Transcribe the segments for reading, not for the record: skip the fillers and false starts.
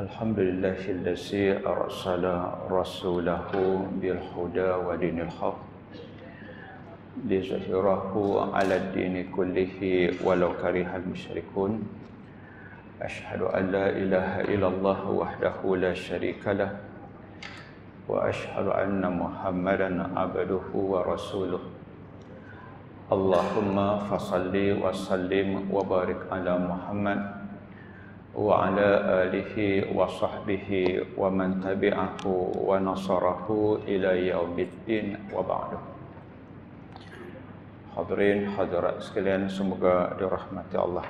Alhamdulillahilladzi arsala rasulahu bil huda wa dinil haq liyuzhirahu 'ala ad-dini kullihi walau karihal musyrikun. Asyhadu an la ilaha illallah wahdahu la syarikalah wa asyhadu anna Muhammadan abduhu wa rasuluh. Allahumma fassalli wa sallim wa barik ala Muhammad wa ala alihi wa sahbihi wa man tabi'ahu wa nasarahu ila yaumiddin wa ba'du. Hadirin hadirat sekalian, semoga dirahmati Allah.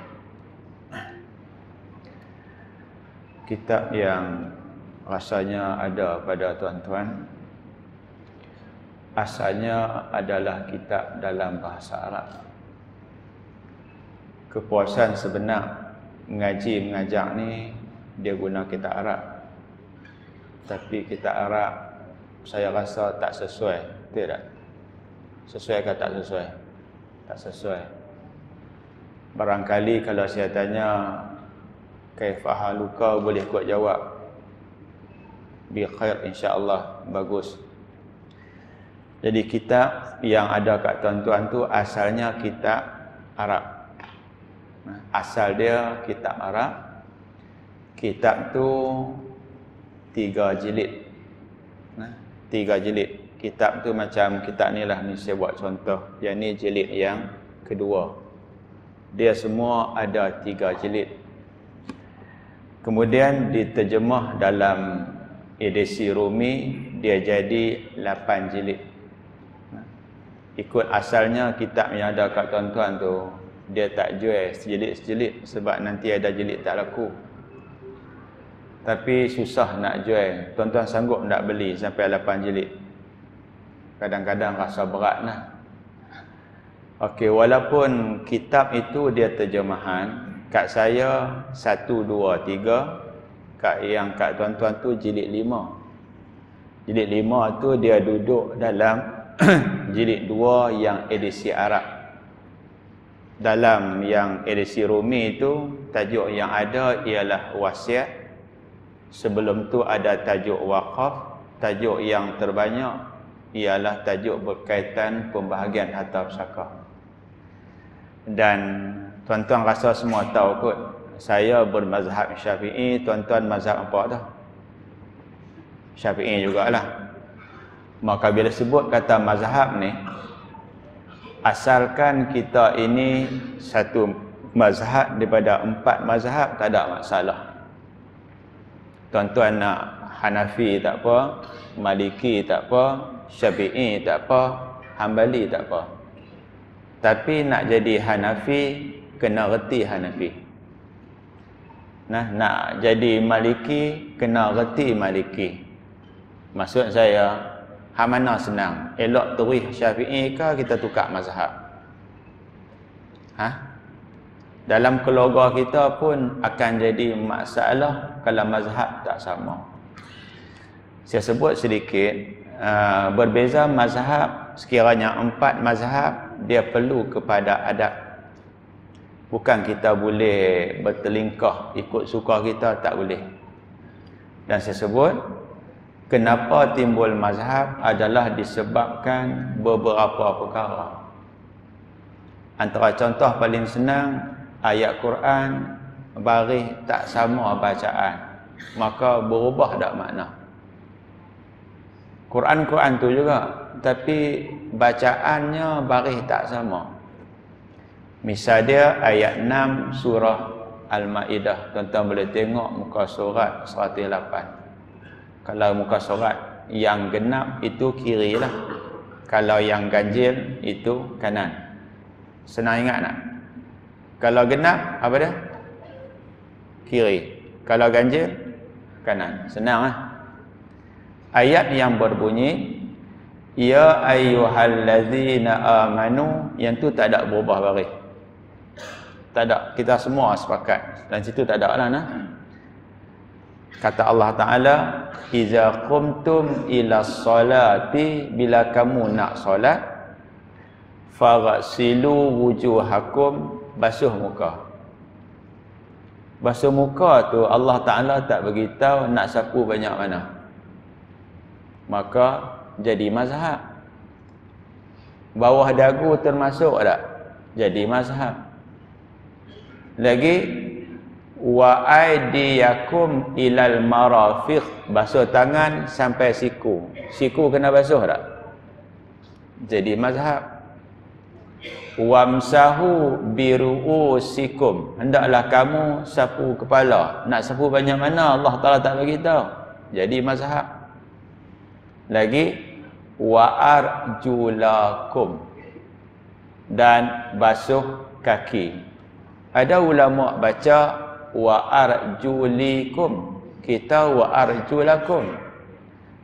Kitab yang rasanya ada pada tuan-tuan asalnya adalah kitab dalam bahasa Arab. Kepuasan sebenar mengaji mengajar ni dia guna kitab Arab, tapi kitab Arab saya rasa tak sesuai. Tidak sesuai ke tak sesuai? Tak sesuai. Barangkali kalau saya tanya kaifa haluka, boleh kuat jawab bi khair, insya-Allah, bagus. Jadi kitab yang ada kat tuan-tuan tu asalnya kitab Arab. Asal dia kitab Arab. Kitab tu 3 jilid. 3 jilid. Kitab tu macam kitab ni lah, ni saya buat contoh. Yang ni jilid yang kedua. Dia semua ada 3 jilid. Kemudian diterjemah dalam edisi Rumi, dia jadi 8 jilid. Ikut asalnya kitab yang ada kat tuan-tuan tu, dia tak jual sejilid-sejilid sebab nanti ada jilid tak laku. Tapi susah nak jual. Tuan-tuan sanggup nak beli sampai 8 jilid? Kadang-kadang rasa berat lah. Okey, walaupun kitab itu dia terjemahan, kat saya 1, 2, 3, kat yang kat tuan-tuan tu jilid 5. Jilid 5 tu dia duduk dalam jilid 2 yang edisi Arab. Dalam yang edisi Rumi itu, tajuk yang ada ialah wasiat. Sebelum tu ada tajuk wakaf. Tajuk yang terbanyak ialah tajuk berkaitan pembahagian harta pusaka. Dan tuan-tuan rasa semua tahu kot, saya bermazhab Syafi'i. Tuan-tuan mazhab apa dah? Syafi'i jugalah. Maka bila sebut kata mazhab ni, asalkan kita ini satu mazhab daripada 4 mazhab, tak ada masalah. Tuan-tuan nak Hanafi tak apa, Maliki tak apa, Syafi'i tak apa, Hambali tak apa. Tapi nak jadi Hanafi, kena reti Hanafi. Nak jadi Maliki, kena reti Maliki. Maksud saya, mana senang? Elok terus Syafi'i ke kita tukar mazhab? Dalam keluarga kita pun akan jadi masalah kalau mazhab tak sama. Saya sebut sedikit, berbeza mazhab, sekiranya 4 mazhab, dia perlu kepada adab. Bukan kita boleh bertelingkah ikut suka kita, tak boleh. Dan saya sebut, kenapa timbul mazhab adalah disebabkan beberapa perkara. Antara contoh paling senang, ayat Quran baris tak sama bacaan, maka berubah tak makna. Quran tu juga, tapi bacaannya baris tak sama. Misal dia ayat 6 surah Al-Ma'idah. Tuan-tuan boleh tengok muka surat 108. Kalau muka surat yang genap itu kiri lah. Kalau yang ganjil itu kanan. Senang ingat tak? Kalau genap, apa dia? Kiri. Kalau ganjil, kanan. Senang lah. Ayat yang berbunyi, ya ayyuhallazina amanu, yang tu tak ada berubah baris. Tak ada. Kita semua sepakat. Dan situ tak ada lah. Kata Allah Ta'ala, iza qumtum ila salati, bila kamu nak solat, faghsilu wujuhakum, basuh muka. Basuh muka tu Allah Ta'ala tak beritahu nak sapu banyak mana. Maka jadi mazhab. Bawah dagu termasuk tak? Jadi mazhab. Lagi wa aydiyakum ilal marafiq, basuh tangan sampai siku. Siku kena basuh tak? Jadi mazhab. Wamsahu biruusikum, hendaklah kamu sapu kepala. Nak sapu banyak mana Allah Taala tak bagi tahu. Jadi mazhab. Lagi wa arjulakum, dan basuh kaki. Ada ulama baca wa arjulikum, kita wa arjulakum.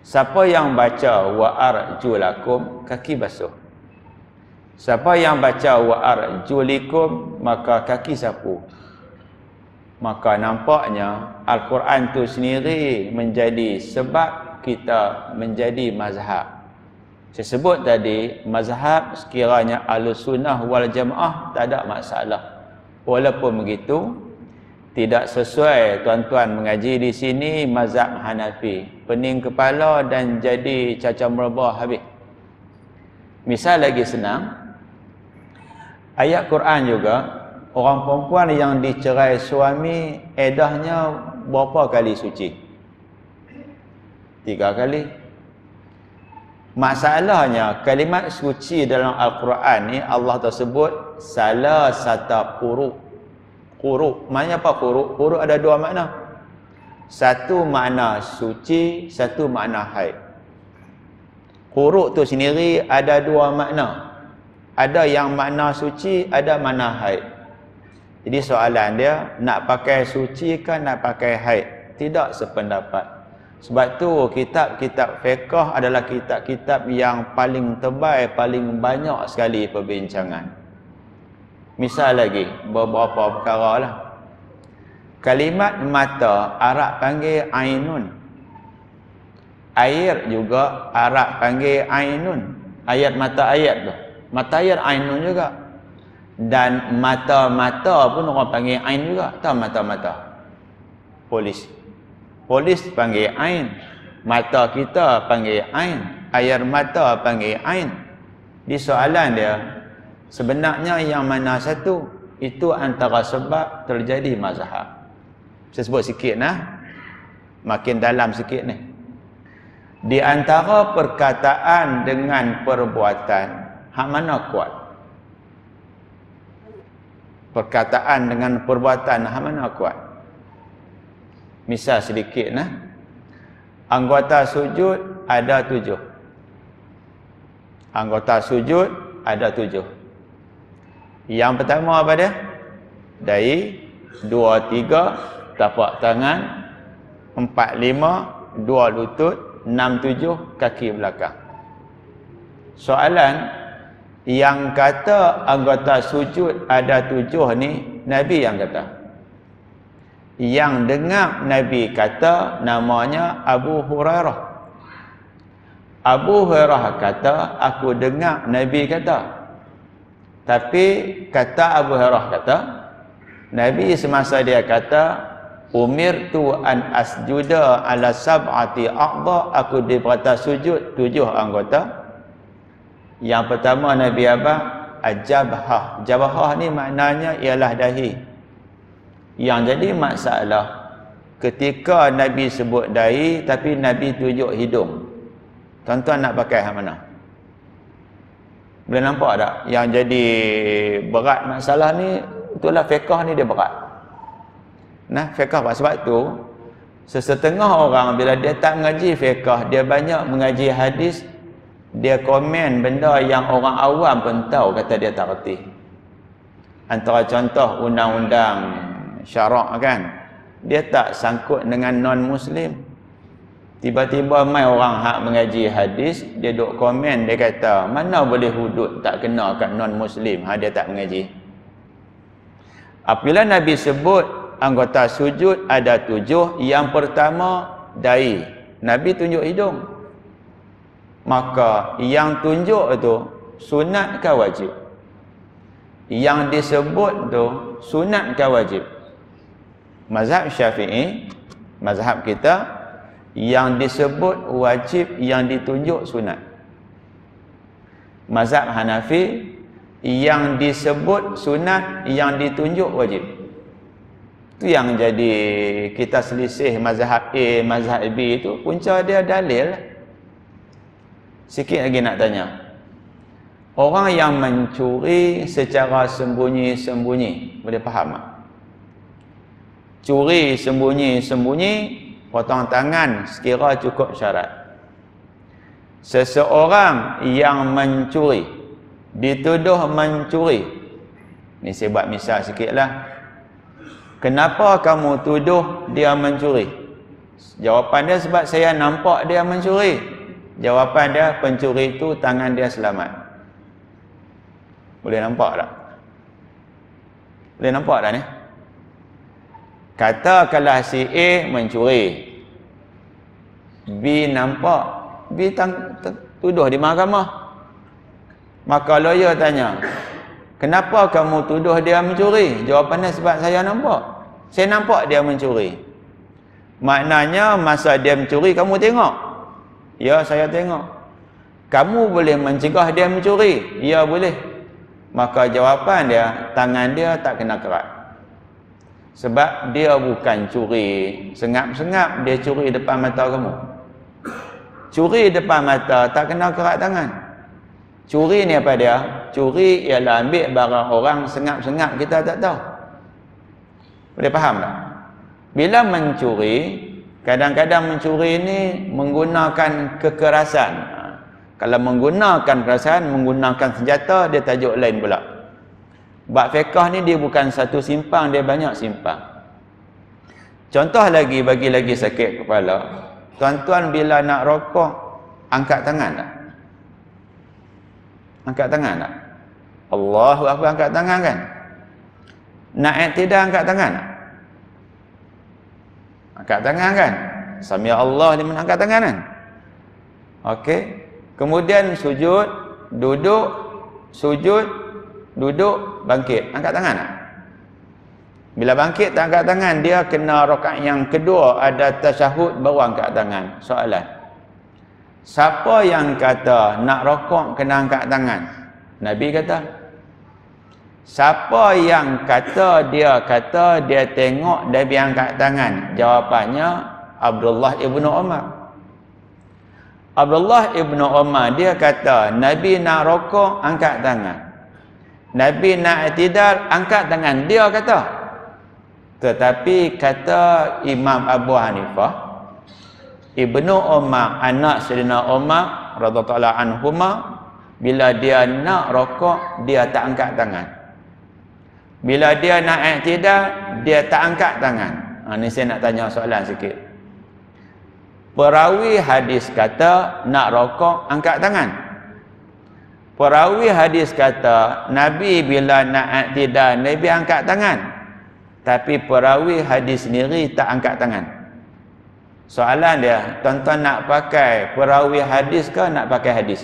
Siapa yang baca wa arjulakum, kaki basuh. Siapa yang baca wa arjulikum, maka kaki sapu. Maka nampaknya Al-Quran tu sendiri menjadi sebab kita menjadi mazhab. Saya sebut tadi, mazhab sekiranya Ahlussunnah wal Jamaah tak ada masalah. Walaupun begitu, tidak sesuai tuan-tuan mengaji di sini mazhab Hanafi. Pening kepala dan jadi cacar merebah habis. Misal lagi senang, ayat Quran juga, orang perempuan yang dicerai suami, eddahnya berapa kali suci? 3 kali. Masalahnya, kalimat suci dalam Al-Quran ni Allah tersebut salah satu quru. Quru, maknanya apa quru? Quru ada 2 makna. Satu makna suci, satu makna haid. Quru tu sendiri ada 2 makna. Ada yang makna suci, ada makna haid. Jadi soalan dia, nak pakai suci ke nak pakai haid? Tidak sependapat. Sebab tu kitab-kitab fiqh adalah kitab-kitab yang paling tebal, paling banyak sekali perbincangan. Misal lagi, beberapa perkara lah. Kalimat mata, Arab panggil ainun. Air juga Arab panggil ainun. Ayat mata ayat tu. Mata air ainun juga. Dan mata-mata pun orang panggil ain juga. Tahu mata-mata? Polis. Polis panggil ain. Mata kita panggil ain. Air mata panggil ain. Di soalan dia, sebenarnya yang mana satu? Itu antara sebab terjadi mazhab. Saya sebut sikit nah. Makin dalam sikit ni. Di antara perkataan dengan perbuatan, hak mana kuat? Perkataan dengan perbuatan, hak mana kuat? Misal sedikit nah. Anggota sujud ada 7. Anggota sujud ada 7. Yang pertama apa dia? Dahi, 2, 3, tapak tangan, 4, 5, 2 lutut, 6, 7 kaki belakang. Soalan, yang kata anggota sujud ada 7 ni Nabi yang kata. Yang dengar Nabi kata namanya Abu Hurairah. Abu Hurairah kata, aku dengar Nabi kata. Tapi kata Abu Hurairah kata, Nabi semasa dia kata, umirtu an asjuda ala sab'ati a'dha, aku diperintah sujud 7 anggota. Yang pertama Nabi apa? Ajabhah. Jabhah ni maknanya ialah dahi. Yang jadi masalah, ketika Nabi sebut dahi tapi Nabi tunjuk hidung. Tuan-tuan nak pakai yang mana? Boleh nampak tak? Yang jadi berat masalah ni, itulah fiqh ni dia berat. Nah, fiqh sebab tu sesetengah orang bila dia tak mengaji fiqh, dia banyak mengaji hadis, dia komen benda yang orang awam pun tahu, kata dia tak reti. Antara contoh undang-undang syarak kan, dia tak sangkut dengan non-muslim. Tiba-tiba mai orang hak mengaji hadis, dia duk komen, dia kata mana boleh hudud tak kena kat non-muslim, dia tak mengaji. Apabila Nabi sebut anggota sujud ada 7, yang pertama dahi, Nabi tunjuk hidung. Maka yang tunjuk tu sunat ke wajib? Yang disebut tu sunat ke wajib? Mazhab Syafi'i, mazhab kita, yang disebut wajib yang ditunjuk sunat. Mazhab Hanafi, yang disebut sunat yang ditunjuk wajib. Itu yang jadi kita selisih mazhab A, mazhab B itu punca dia dalil. Sikit lagi nak tanya. Orang yang mencuri secara sembunyi-sembunyi, boleh faham tak? Curi sembunyi-sembunyi, potong tangan sekira cukup syarat. Seseorang yang mencuri, dituduh mencuri. Ni saya buat misal sikitlah. Kenapa kamu tuduh dia mencuri? Jawapan dia sebab saya nampak dia mencuri. Jawapan dia, pencuri itu tangan dia selamat. Boleh nampak tak? Boleh nampak tak ni? Katakanlah si A mencuri, B nampak, B tuduh di mahkamah. Maka lawyer tanya, kenapa kamu tuduh dia mencuri? Jawapannya sebab saya nampak. Saya nampak dia mencuri. Maknanya masa dia mencuri kamu tengok? Ya, saya tengok. Kamu boleh mencegah dia mencuri? Ya, boleh. Maka jawapan dia, tangan dia tak kena kerat. Sebab dia bukan curi sengap-sengap, dia curi depan mata kamu. Curi depan mata tak kena kerat tangan. Curi ni apa dia? Curi ialah ambil barang orang sengap-sengap, kita tak tahu. Boleh faham tak? Bila mencuri, kadang-kadang mencuri ni menggunakan kekerasan. Kalau menggunakan kekerasan, menggunakan senjata, dia tajuk lain pula. Bab fiqh ni dia bukan satu simpang, dia banyak simpang. Contoh lagi, bagi lagi sakit kepala. Tuan-tuan bila nak rokok, angkat tangan tak? Angkat tangan tak? Allahu Akbar, angkat tangan kan? Nak iktidak, angkat tangan tak? Angkat tangan kan? Sami Allah liman, angkat tangan kan? Okey. Kemudian sujud, duduk, sujud, duduk, bangkit, angkat tangan tak? Bila bangkit tak angkat tangan, dia kena rakaat yang kedua ada tasyahud baru angkat tangan. Soalan, siapa yang kata nak rokok kena angkat tangan? Nabi kata. Siapa yang kata dia tengok Nabi angkat tangan? Jawapannya Abdullah ibnu Umar. Abdullah ibnu Umar dia kata Nabi nak rokok angkat tangan, Nabi nak i'tidal angkat tangan, dia kata. Tetapi kata Imam Abu Hanifah, Ibnu Umar, anak Sayyidina Umar radhiyallahu anhuma, bila dia nak rokok dia tak angkat tangan. Bila dia nak i'tidal dia tak angkat tangan. Ni saya nak tanya soalan sikit. Perawi hadis kata nak rokok angkat tangan. Perawi hadis kata Nabi bila nak i'tidal Nabi angkat tangan. Tapi perawi hadis sendiri tak angkat tangan. Soalan dia, tuan-tuan nak pakai perawi hadis ke nak pakai hadis?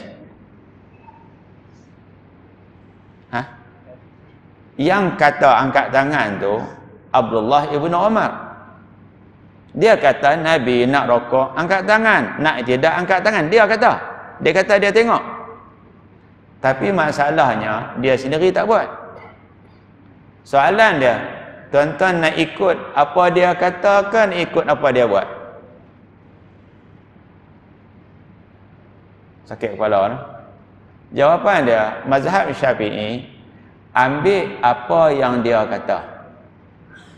Yang kata angkat tangan tu Abdullah ibnu Umar. Dia kata Nabi nak rokok angkat tangan, nak tidak angkat tangan. Dia kata dia tengok. Tapi masalahnya dia sendiri tak buat. Soalan dia, tuan-tuan nak ikut apa dia katakan, ikut apa dia buat? Sakit kepala no? Jawapan dia, mazhab Syafi'i ambil apa yang dia kata.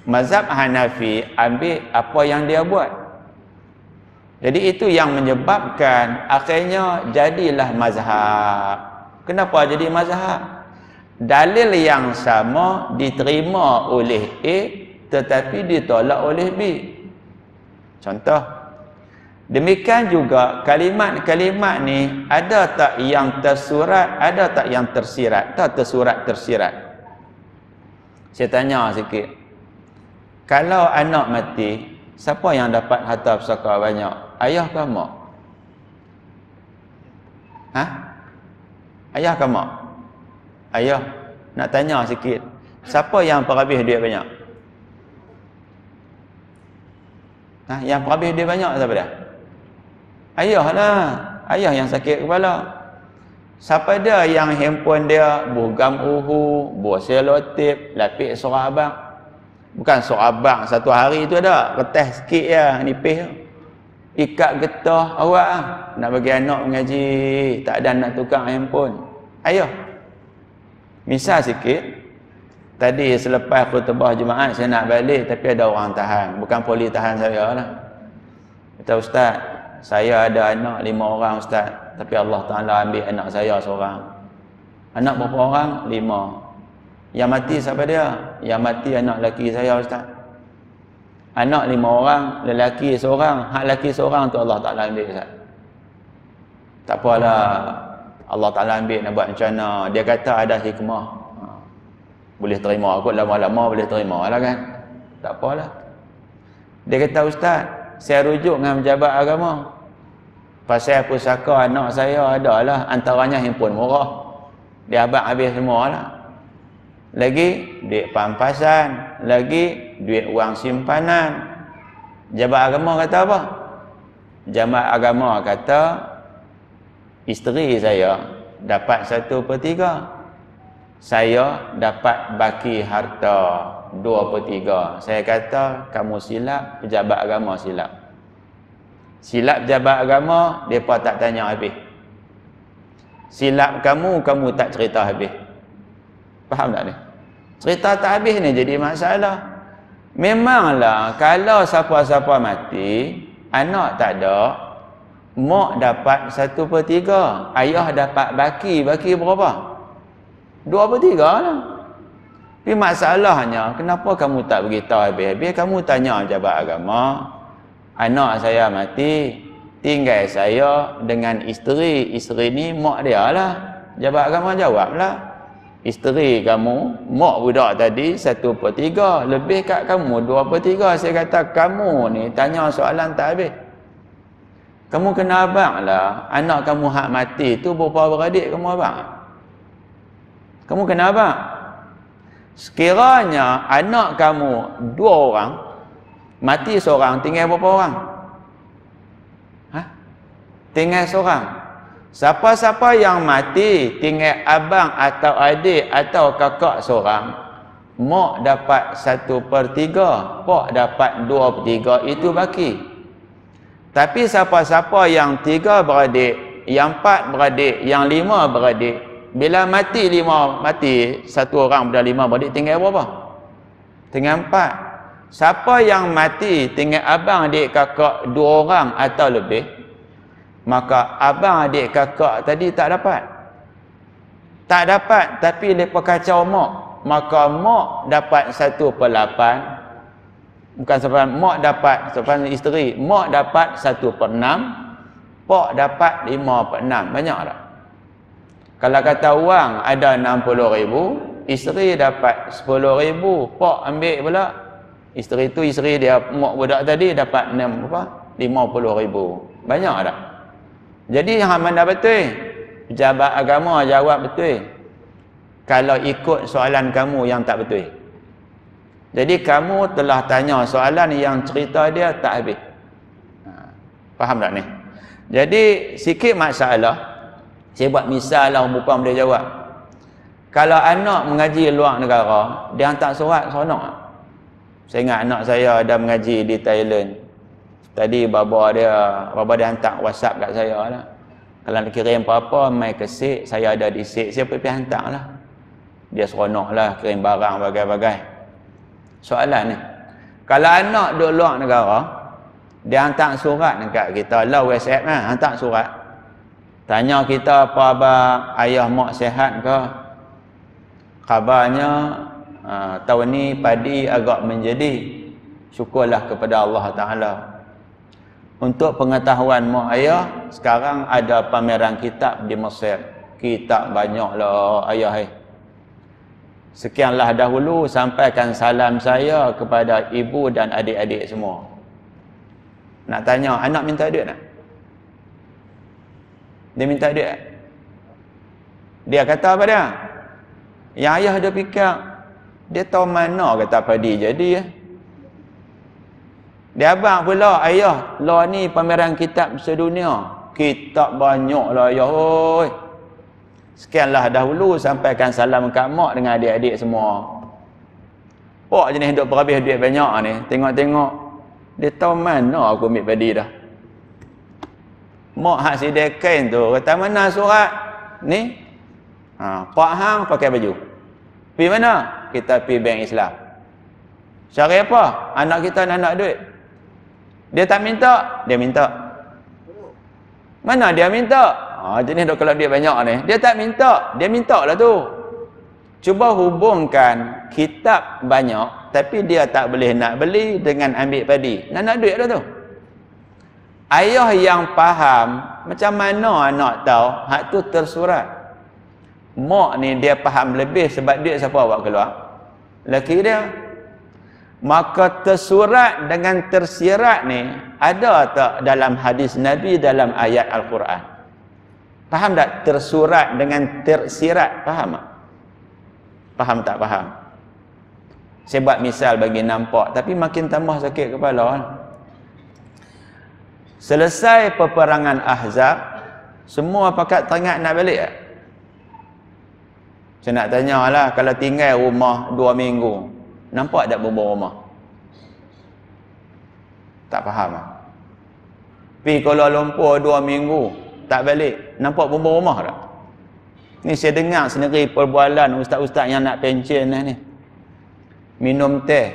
Mazhab Hanafi ambil apa yang dia buat. Jadi itu yang menyebabkan akhirnya jadilah mazhab. Kenapa jadi mazhab? Dalil yang sama diterima oleh A tetapi ditolak oleh B. Contoh, demikian juga kalimat-kalimat ni ada tak yang tersurat, ada tak yang tersirat, tak tersurat-tersirat. Saya tanya sikit. Kalau anak mati, siapa yang dapat harta pusaka banyak? Ayah ke mak? Ayah ke mak? Ayah. Nak tanya sikit. Siapa yang perhabis duit banyak? Nah, yang perhabis dia banyak siapa dia? Ayah lah. Ayah yang sakit kepala. Siapa dia yang handphone dia bergam uhu, selotip, lapik surat abang? Bukan surat abang satu hari tu ada, kertas sikit je, nipis. Ikat getah awak lah. Nak bagi anak mengaji, tak ada nak tukar handphone. Ayah. Misal sikit. Tadi selepas khutbah Jumaat saya nak balik tapi ada orang tahan. Bukan poli tahan saya lah. Kata Ustaz, saya ada anak 5 orang Ustaz. Tapi Allah Ta'ala ambil anak saya seorang. Anak berapa orang? 5. Yang mati siapa dia? Yang mati anak lelaki saya Ustaz. Anak 5 orang, lelaki seorang. Hak lelaki seorang tu Allah Ta'ala ambil Ustaz. Tak apalah. Allah Ta'ala ambil nak buat macam mana. Dia kata ada hikmah. Boleh terima kot lama-lama boleh terima lah kan. Tak apalah. Dia kata Ustaz, saya rujuk dengan pejabat agama. Pasal pusaka anak saya adalah antaranya handphone murah. Dia abang habis semua lah. Lagi duit pampasan, lagi duit wang simpanan. Pejabat agama kata apa? Pejabat agama kata isteri saya dapat 1/3. Saya dapat baki harta 2/3. Saya kata kamu silap, pejabat agama silap. Silap pejabat agama, mereka tak tanya habis. Silap kamu, kamu tak cerita habis. Faham tak ni? Cerita tak habis ni jadi masalah. Memanglah kalau siapa-siapa mati, anak tak ada, mak dapat 1/3. Ayah dapat baki. Baki berapa? 2/3 lah. Tapi masalahnya, kenapa kamu tak beritahu habis-habis? Kamu tanya pejabat agama, anak saya mati, tinggal saya dengan isteri. Isteri ni mak dia lah. Pejabat agama jawablah. Isteri kamu, mak budak tadi 1/3. Lebih kat kamu 2/3. Saya kata kamu ni tanya soalan tak habis. Kamu kena abang lah. Anak kamu hak mati tu berapa beradik kamu abang? Kamu kena abang. Sekiranya anak kamu 2 orang, mati seorang, tinggal berapa orang? Tinggal seorang. Siapa-siapa yang mati, tinggal abang atau adik atau kakak seorang, mak dapat 1/3, pak dapat 2/3, itu baki. Tapi siapa-siapa yang 3 beradik, yang 4 beradik, yang 5 beradik, bila mati 5, mati 1 orang pada 5 beradik, tinggal berapa? Tinggal 4. Siapa yang mati tinggal abang, adik, kakak 2 orang atau lebih, maka abang, adik, kakak tadi tak dapat. Tak dapat, tapi mereka kacau mak. Maka mak dapat 1/8. Bukan sebab mak dapat, sebab isteri, mak dapat 1/6, pak dapat 5/6. Banyak tak? Kalau kata wang ada 60,000, isteri dapat 10,000, pak ambil pula. Isteri tu, isteri dia, mak budak tadi dapat 50,000. Banyak tak? Jadi yang mana betul? Pejabat agama jawab betul. Kalau ikut soalan kamu yang tak betul. Jadi kamu telah tanya soalan yang cerita dia tak habis. Faham tak ni? Jadi sikit masalah. Saya buat misal lah, bukan boleh jawab. Kalau anak mengaji luar negara, dia hantar surat seronok. Saya ingat anak saya ada mengaji di Thailand. Tadi bapa dia hantar WhatsApp kat saya lah. Kalau nak kirim apa-apa, mai ke SIK, saya ada di SIK, saya pergi hantar lah. Dia seronok lah, kirim barang bagai-bagai. Soalan ni, kalau anak duduk luar negara, dia hantar surat dekat kita, lah WhatsApp lah, hantar surat. Tanya kita apa abang, ayah mak sihat ke? Khabarnya tahun ni padi agak menjadi. Syukurlah kepada Allah Ta'ala. Untuk pengetahuan mak ayah, sekarang ada pameran kitab di Mesir. Kitab banyaklah ayah. Sekianlah dahulu, sampaikan salam saya kepada ibu dan adik-adik semua. Nak tanya, anak minta duit tak? Dia minta duit. Dia kata apa dia? Yang ayah dia fikir, dia tahu mana kata padi jadi ya. Dia abang pula, ayah, lah ni pameran kitab sedunia. Kitab banyak lah ayah, oi. Sekianlah dahulu, sampaikan salam kat mak dengan adik-adik semua. Pak jenis duk berhabis duit banyak ni, tengok-tengok. Dia tahu mana aku ambil padi dah. Mak hak sidekan tu, kata mana surat? Ni. Pak hang pakai baju. Pi mana? Kita pi bank Islam. Cari apa? Anak kita nak duit. Dia tak minta, dia minta. Mana dia minta? Jenis dok kalau duit banyak ni. Dia tak minta, dia minta lah tu. Cuba hubungkan kitab banyak tapi dia tak boleh nak beli dengan ambil padi. Nak duit dah tu. Ayah yang faham, macam mana anak tahu hak tu tersurat. Mak ni dia faham lebih sebab duit siapa bawa keluar? Laki dia. Maka tersurat dengan tersirat ni ada tak dalam hadis Nabi, dalam ayat Al-Quran? Faham tak? Tersurat dengan tersirat, faham tak? Faham tak faham? Saya buat misal bagi nampak, tapi makin tambah sakit kepala. Selesai peperangan Ahzab, semua pakat teringat nak balik tak? Saya nak tanyalah, kalau tinggal rumah 2 minggu, nampak tak bumbung rumah? Tak faham tak? Pergi Kuala Lumpur 2 minggu, tak balik, nampak bumbung rumah tak? Ni saya dengar sendiri perbualan ustaz-ustaz yang nak pencen ni. Minum teh.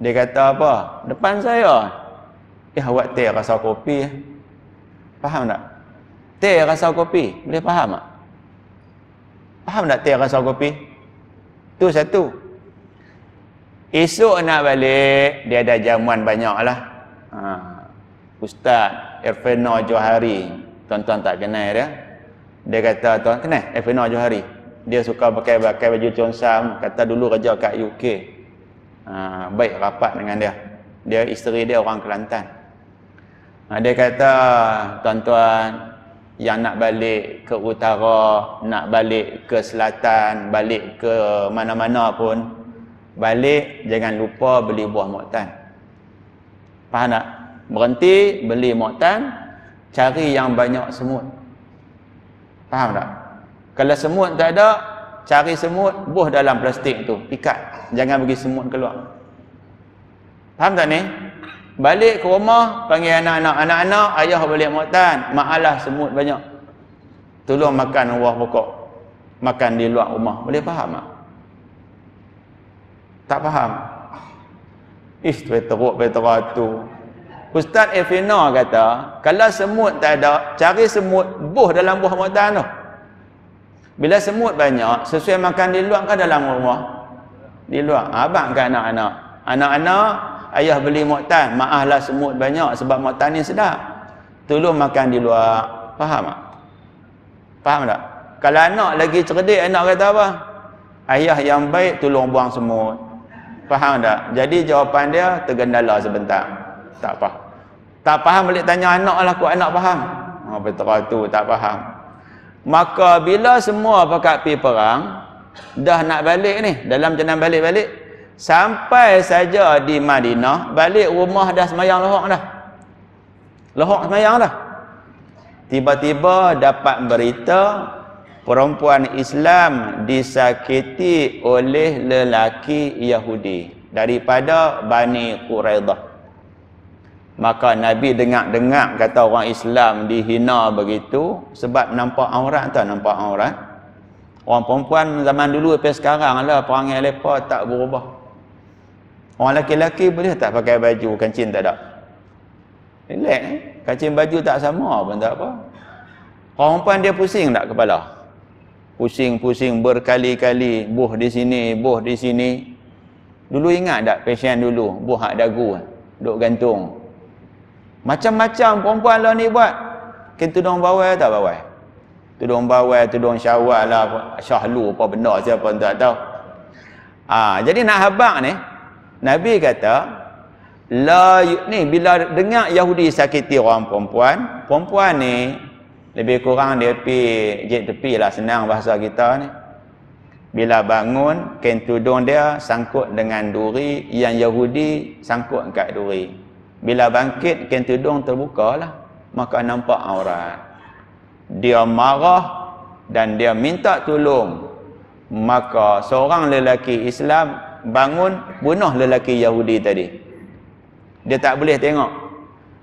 Dia kata apa? Depan saya. Awak teh rasa kopi. Faham tak? Teh rasa kopi. Boleh faham tak? Faham tak teh rasa kopi? Tu satu. Esok nak balik, dia ada jamuan banyak lah. Ustaz Irfana Johari. Tuan-tuan tak kenal dia. Dia kata, tuan kenal Irfana Johari? Dia suka pakai baju consam. Kata dulu kerja kat UK. Baik rapat dengan dia. Dia isteri dia orang Kelantan. Dia kata, tuan-tuan yang nak balik ke utara, nak balik ke selatan, balik ke mana-mana pun, balik jangan lupa beli buah moktan. Faham tak? Berhenti beli moktan, cari yang banyak semut. Faham tak? Kalau semut tak ada, cari semut, buh dalam plastik tu, ikat. Jangan bagi semut keluar. Faham tak ni? Balik ke rumah, panggil anak-anak, ayah balik moktan, maalah semut banyak. Tolong makan buah pokok. Makan di luar rumah. Boleh faham tak? Tak faham? Teruk tu. Ustaz Irfana kata, kalau semut tak ada, cari semut, buh dalam buah moktan tu. Bila semut banyak, sesuai makan di luar ke dalam rumah? Di luar. Abang ke anak-anak? Anak-anak, ayah beli moktan, maaflah semut banyak sebab moktan ni sedap. Tolong makan di luar. Faham tak? Faham tak? Kalau anak lagi cerdik, anak kata apa? Ayah yang baik tolong buang semut. Faham tak? Jadi jawapan dia tergendala sebentar. Tak faham. Tak faham balik tanya anak lah, aku anak faham. Betul tu tak faham. Maka bila semua pakat pergi perang, dah nak balik ni, dalam jalan balik-balik, sampai saja di Madinah, balik rumah dah semayang lohok dah. Lohok semayang dah. Tiba-tiba dapat berita perempuan Islam disakiti oleh lelaki Yahudi daripada Bani Quraidah. Maka Nabi dengar-dengar kata orang Islam dihina begitu sebab nampak aurat tak? Nampak aurat. Orang perempuan zaman dulu sampai sekarang lah perangai mereka tak berubah. Orang lelaki-lelaki boleh tak pakai baju kancing tak ada? Relax kancing baju tak sama pun tak apa. Orang perempuan dia pusing tak kepala? Pusing-pusing berkali-kali, buh di sini, buh di sini. Dulu ingat tak pasien dulu, buh hak dagu, duk gantung. Macam-macam perempuan lah ni buat. Kan tudung bawai tak bawai? Tudung bawai, tudung syawal lah, syahlu apa benda siapa pun tak tahu. Jadi nak habaq ni, Nabi kata, ni bila dengar Yahudi sakiti orang perempuan, perempuan ni lebih kurang dia pergi jek tepi lah, senang bahasa kita ni. Bila bangun, kain tudung dia sangkut dengan duri, yang Yahudi sangkut kat duri. Bila bangkit, kain tudung terbukalah, maka nampak aurat. Dia marah dan dia minta tolong. Maka seorang lelaki Islam bangun bunuh lelaki Yahudi tadi. Dia tak boleh tengok.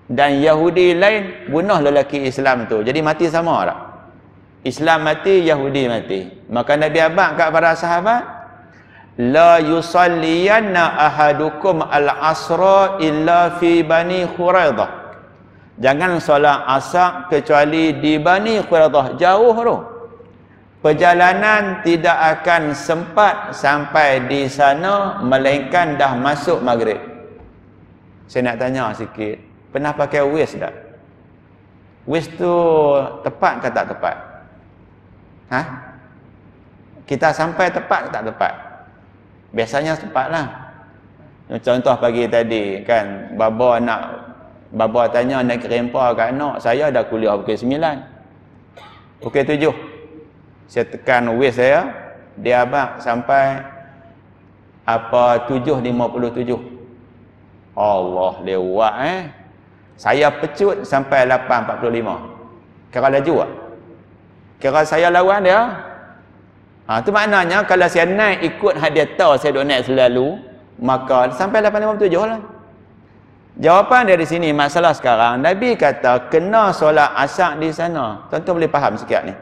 Dan Yahudi lain bunuh lelaki Islam tu. Jadi mati sama tak? Islam mati, Yahudi mati. Maka Nabi abad kat para sahabat, la yusalliyanna ahadukum al-asra illa fi Bani Quraidah. Jangan solat asar kecuali di Bani Quraidah. Jauh tu. Perjalanan tidak akan sempat sampai di sana melainkan dah masuk maghrib. Saya nak tanya sikit, pernah pakai Waze tak? Waze tu tepat ke tak tepat? Ha? Kita sampai tepat ke tak tepat? Biasanya tepat lah. Contoh pagi tadi kan, baba tanya nak kerempa kat anak, saya dah kuliah pukul 9. Pukul 7. Saya tekan Waze saya, dia abang sampai 7.57. Allah lewat Saya pecut sampai 8.45. Kira laju tak? Kira saya lawan dia. Tu maknanya kalau saya naik ikut hadiah tahu saya duk naik selalu, maka sampai 8.57 lah. Jawapan dari sini masalah sekarang, Nabi kata kena solat asar di sana. Tuan-tuan boleh faham sikit ni.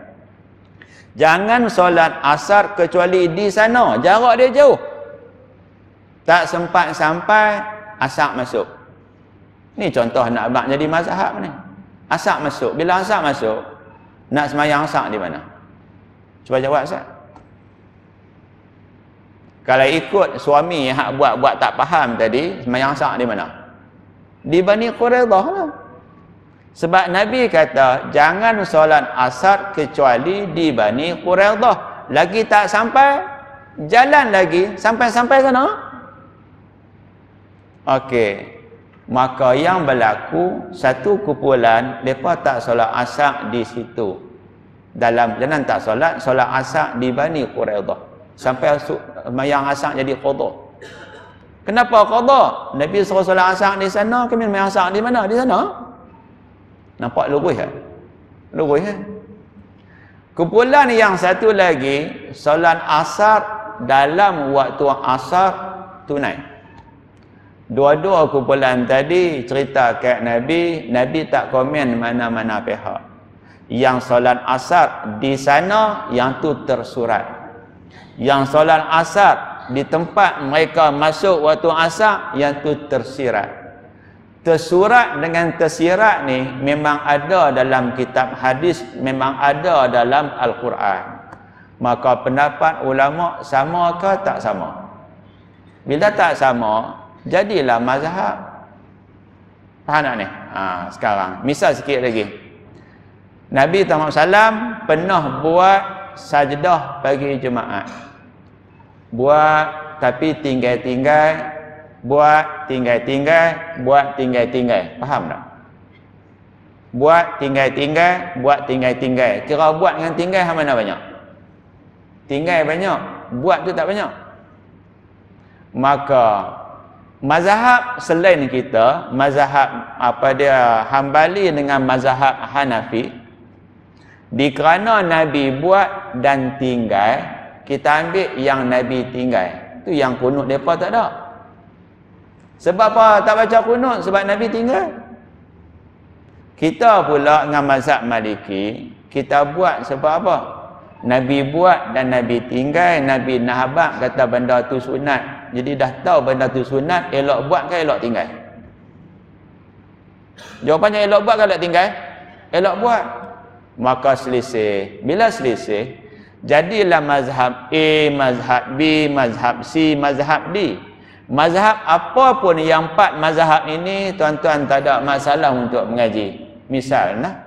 Jangan solat asar kecuali di sana. Jarak dia jauh. Tak sempat sampai asar masuk. Ni contoh nak abang jadi mazhab ni. Asar masuk. Bila asar masuk, nak semayang asar di mana? Cuba jawab Ustaz. Kalau ikut suami yang buat tak faham tadi, semayang asar di mana? Di Bani Quraidah lah. Sebab Nabi kata jangan solat asar kecuali di Bani Quraidah. Lagi tak sampai, jalan lagi sampai sana. Okey. Maka yang berlaku satu kumpulan depa tak solat asar di situ. Dalam jangan tak solat asar di Bani Quraidah. Sampai mayang asar jadi qada. Kenapa qada? Nabi suruh solat asar di sana, kami mayang asar di mana? Di sana. Nampak lurus tak? Lurus kan? Kumpulan yang satu lagi, solat asar dalam waktu asar tunai. Dua-dua kumpulan tadi cerita kat Nabi, Nabi tak komen mana-mana pihak. Yang solat asar di sana, yang tu tersurat. Yang solat asar di tempat mereka masuk waktu asar, yang tu tersirat. Tersurat dengan tersirat ni memang ada dalam kitab hadis, memang ada dalam Al-Quran. Maka pendapat ulama sama ke tak sama? Bila tak sama, jadilah mazhab. Faham tak ni? Sekarang misal sikit lagi. Nabi SAW pernah buat sajdah pagi Jumaat. Buat tapi tinggal-tinggal, buat tinggal-tinggal, buat tinggal-tinggal. Faham tak? Buat tinggal-tinggal, buat tinggal-tinggal. Kira buat dengan tinggal mana banyak? Tinggal banyak, buat tu tak banyak. Maka mazhab selain kita, mazhab Hambali dengan mazhab Hanafi, dikerana Nabi buat dan tinggal, kita ambil yang Nabi tinggal. Tu yang kunut depa tak ada. Sebab apa tak baca kunut? Sebab Nabi tinggal. Kita pula dengan mazhab Maliki, kita buat sebab apa? Nabi buat dan Nabi tinggal. Nabi nahabak kata benda tu sunat. Jadi dah tahu benda tu sunat, elok buat ke elok tinggal? Jawapannya elok buat ke elok tinggal? Elok buat. Maka selisih. Bila selisih, jadilah mazhab A, mazhab B, mazhab C, mazhab D. Mazhab apapun yang 4 mazhab ini, tuan-tuan tak ada masalah untuk mengaji. Misalnya,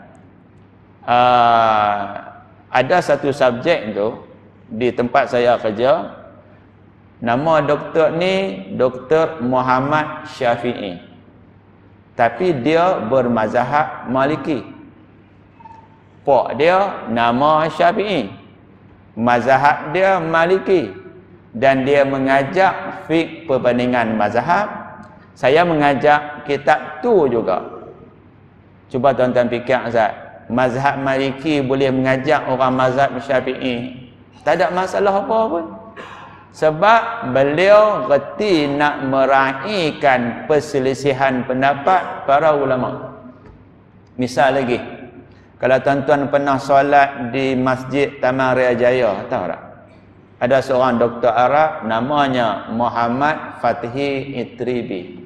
ada satu subjek tu di tempat saya kerja, nama doktor ni Dr. Muhammad Syafi'i. Tapi dia bermazhab Maliki. Pak dia nama Syafi'i. Mazhab dia Maliki. Dan dia mengajak fiqh perbandingan mazhab Saya mengajak kitab tu juga. Cuba tuan-tuan fikir Ustaz, mazhab Maliki boleh mengajak orang mazhab Syafi'i, tak ada masalah apa pun. Sebab beliau reti nak meraihkan perselisihan pendapat para ulama. Misal lagi, kalau tuan-tuan pernah solat di Masjid Taman Raya Jaya, tahu tak? Ada seorang doktor Arab namanya Muhammad Fathi Itribi.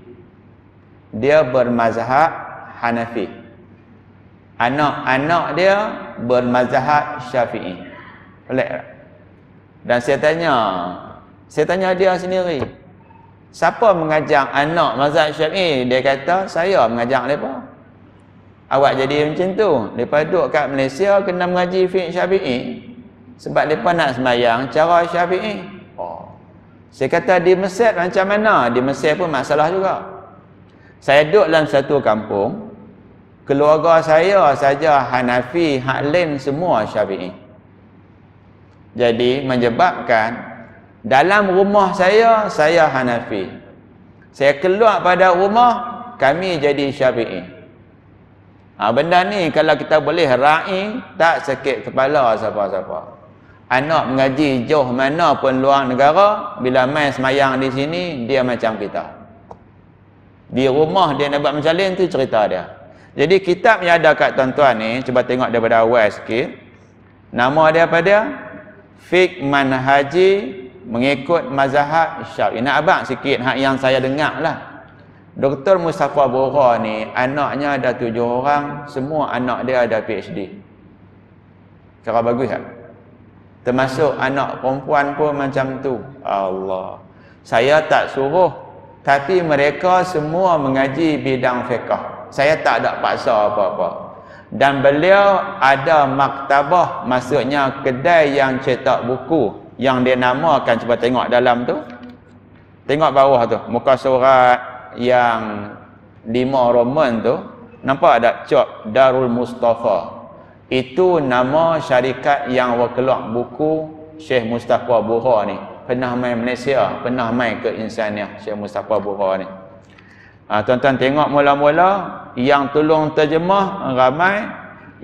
Dia bermazhab Hanafi. Anak-anak dia bermazhab Syafi'i. Pelik tak? Dan saya tanya dia sendiri, siapa mengajak anak mazhab Syafi'i? Dia kata, saya mengajak mereka. Awak jadi macam tu. Mereka duduk kat Malaysia kena mengaji fiqh Syafi'i sebab mereka nak sembahyang cara Syafi'i. Saya kata di Mesir macam mana? Di Mesir pun masalah juga. Saya duduk dalam satu kampung, keluarga saya saja Hanafi, hak lain semua Syafi'i. Jadi menyebabkan dalam rumah saya Hanafi. Saya keluar pada rumah, kami jadi Syafi'i. Benda ni kalau kita boleh raih, tak sakit kepala siapa-siapa. Anak mengaji jauh mana pun luar negara, bila main semayang di sini, dia macam kita. Di rumah dia nak buat macam lain, tu cerita dia. Jadi kitab yang ada kat tuan-tuan ni, cuba tengok daripada awal sikit. Nama dia apa dia? Fiqh Manhaji mengikut mazhab Syafi'i. Nak abang sikit hak yang saya dengar lah. Dr. Mustafa Bora ni anaknya ada 7 orang, semua anak dia ada PhD. Cara bagus tak? Termasuk anak perempuan pun macam tu. Allah. Saya tak suruh, tapi mereka semua mengaji bidang fiqh. Saya tak ada paksa apa-apa. Dan beliau ada maktabah, maksudnya kedai yang cetak buku, yang dia namakan, cuba tengok dalam tu. Tengok bawah tu, muka surat yang 5 Roman tu, nampak ada cop Darul Mustafa. Itu nama syarikat yang keluar buku Syekh Mustafa Bora ni. Pernah main Malaysia, pernah main ke Insaniah Syekh Mustafa Bora ni. Tuan-tuan tengok mula-mula yang tolong terjemah ramai,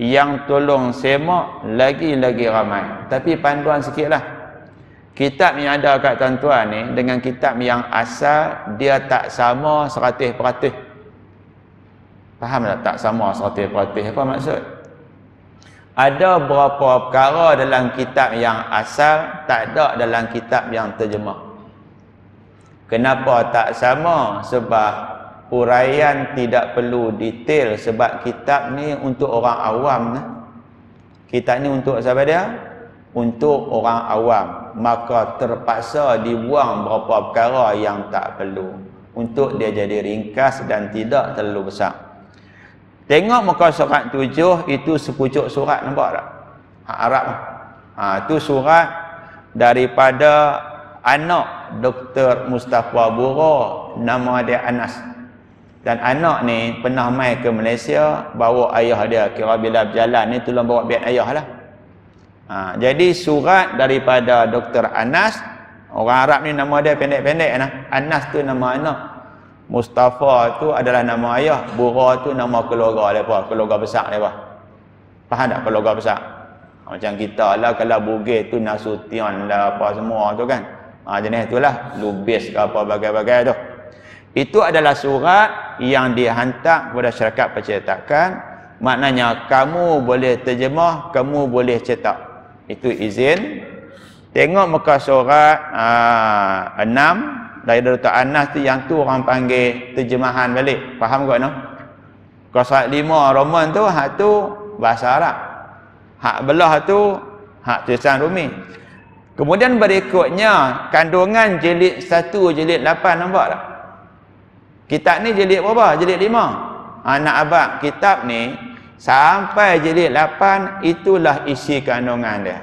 yang tolong semak lagi-lagi ramai. Tapi panduan sikitlah. Kitab yang ada kat tuan-tuan ni dengan kitab yang asal, dia tak sama 100%. Faham tak? Tak sama 100%. Apa maksud? Ada beberapa perkara dalam kitab yang asal, tak ada dalam kitab yang terjemah. Kenapa tak sama? Sebab uraian tidak perlu detail, sebab kitab ni untuk orang awam. Kitab ni untuk siapa dia? Untuk orang awam. Maka terpaksa dibuang beberapa perkara yang tak perlu, untuk dia jadi ringkas dan tidak terlalu besar. Tengok muka surat 7, itu sepucuk surat, nampak tak? Hak Arab. Itu surat daripada anak Dr. Mustafa Bora, nama dia Anas. Dan anak ni pernah mai ke Malaysia, bawa ayah dia, kira bila berjalan ni tolong bawa biar ayah lah. Jadi surat daripada Dr. Anas, orang Arab ni nama dia pendek-pendek nah. Anas tu nama anak, Mustafa tu adalah nama ayah, Bora tu nama keluarga depa, keluarga besar depa. Faham tak keluarga besar? Macam kita lah, kalau Bugis tu Nasution lah apa semua tu kan. Jenis itulah, Lubis ke apa bagai-bagai tu. Itu adalah surat yang dihantar kepada syarikat percetakan. Maknanya kamu boleh terjemah, kamu boleh cetak. Itu izin. Tengok muka surat 6 dari Dr. Anas tu, yang tu orang panggil terjemahan balik. Faham kot no? Muka surat 5 Roman tu, hak tu bahasa Arab. Hak belah tu hak tulisan Rumi. Kemudian berikutnya kandungan jilid 1, jilid 8, nampak tak? Kitab ni jilid berapa? Jilid 5. Nak abang kitab ni sampai jilid 8, itulah isi kandungan dia.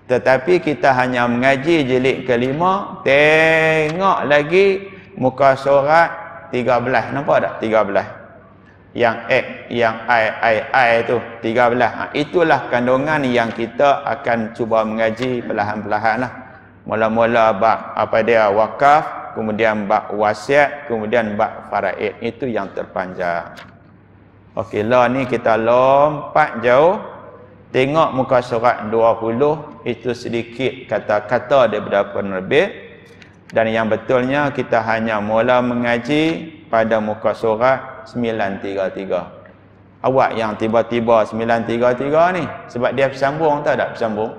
Tetapi kita hanya mengaji jilid ke-5. Tengok lagi muka surat 13, nampak tak? 13. Yang X, yang I tu 13. Itulah kandungan yang kita akan cuba mengaji perlahan-perlahan lah. Mula-mula bab apa dia? Wakaf, kemudian bab wasiat, kemudian bab faraid. Itu yang terpanjang. Okey, lah ni kita lompat jauh. Tengok muka surat 20, itu sedikit kata-kata daripada penerbit. Dan yang betulnya kita hanya mula mengaji pada muka surat 933. Awak yang tiba-tiba 933 ni, sebab dia bersambung tak ada bersambung.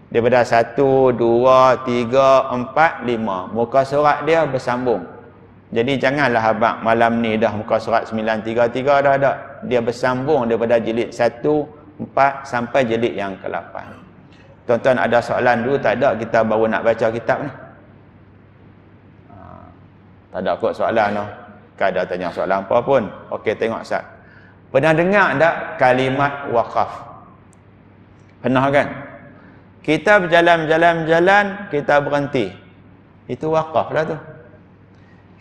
Daripada 1, 2, 3, 4, 5. Muka surat dia bersambung. Jadi janganlah abang malam ni dah muka surat 933 dah ada. Dia bersambung daripada jilid 1, 4 sampai jilid yang ke-8. Tuan-tuan ada soalan dulu tak ada? Kita baru nak baca kitab ni. Tak ada kot soalan no. Tak ada tanya soalan apa pun. Okey, tengok Ustaz. Pernah dengar tak kalimat waqaf? Pernah kan? Kita berjalan-jalan, kita berhenti. Itu waqaf lah tu.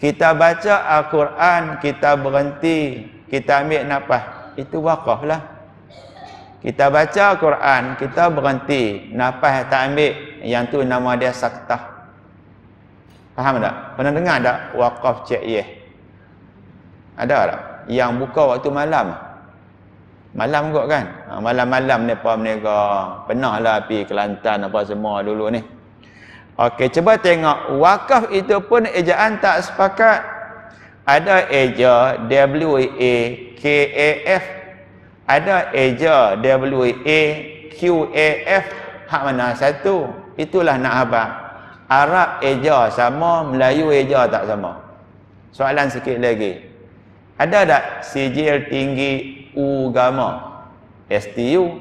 Kita baca Al-Quran, kita berhenti, kita ambil nafas. Itu waqaf lah. Kita baca Al-Quran, kita berhenti, nafas tak ambil. Yang tu nama dia saktah. Faham tak? Pernah dengar tak waqaf cek yeh? Ada tak? Yang buka waktu malam. Malam kot kan? Malam-malam mereka menega. Pernah lah pergi Kelantan apa semua dulu ni. Okey, cuba tengok. Wakaf itu pun ejaan tak sepakat. Ada eja W-A-K-A-F. Ada eja W-A-Q-A-F. Hak mana satu? Itulah nak abang. Arab eja sama, Melayu eja tak sama. Soalan sikit lagi. Ada tak sijil tinggi agama? STU.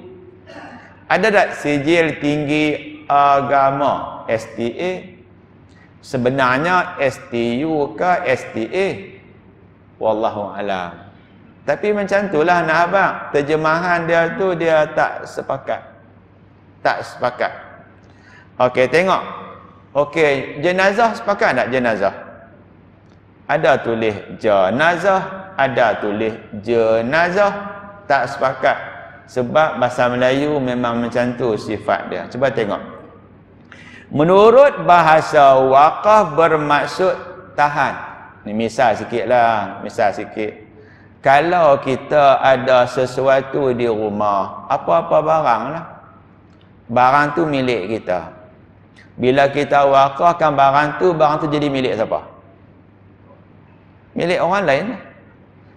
Ada tak sijil tinggi agama? STA. Sebenarnya STU ke STA? Wallahu alam. Tapi macam itulah nak abang. Terjemahan dia tu dia tak sepakat. Tak sepakat. Okey, tengok. Okey, jenazah sepakat tak jenazah? Ada tulis jenazah, ada tulis jenazah, tak sepakat. Sebab bahasa Melayu memang macam tu sifat dia. Cuba tengok. Menurut bahasa waqaf bermaksud tahan. Ni misal sikitlah, misal sikit. Kalau kita ada sesuatu di rumah, apa-apa barang lah. Barang tu milik kita. Bila kita wakafkan barang tu jadi milik siapa? Milik orang lain.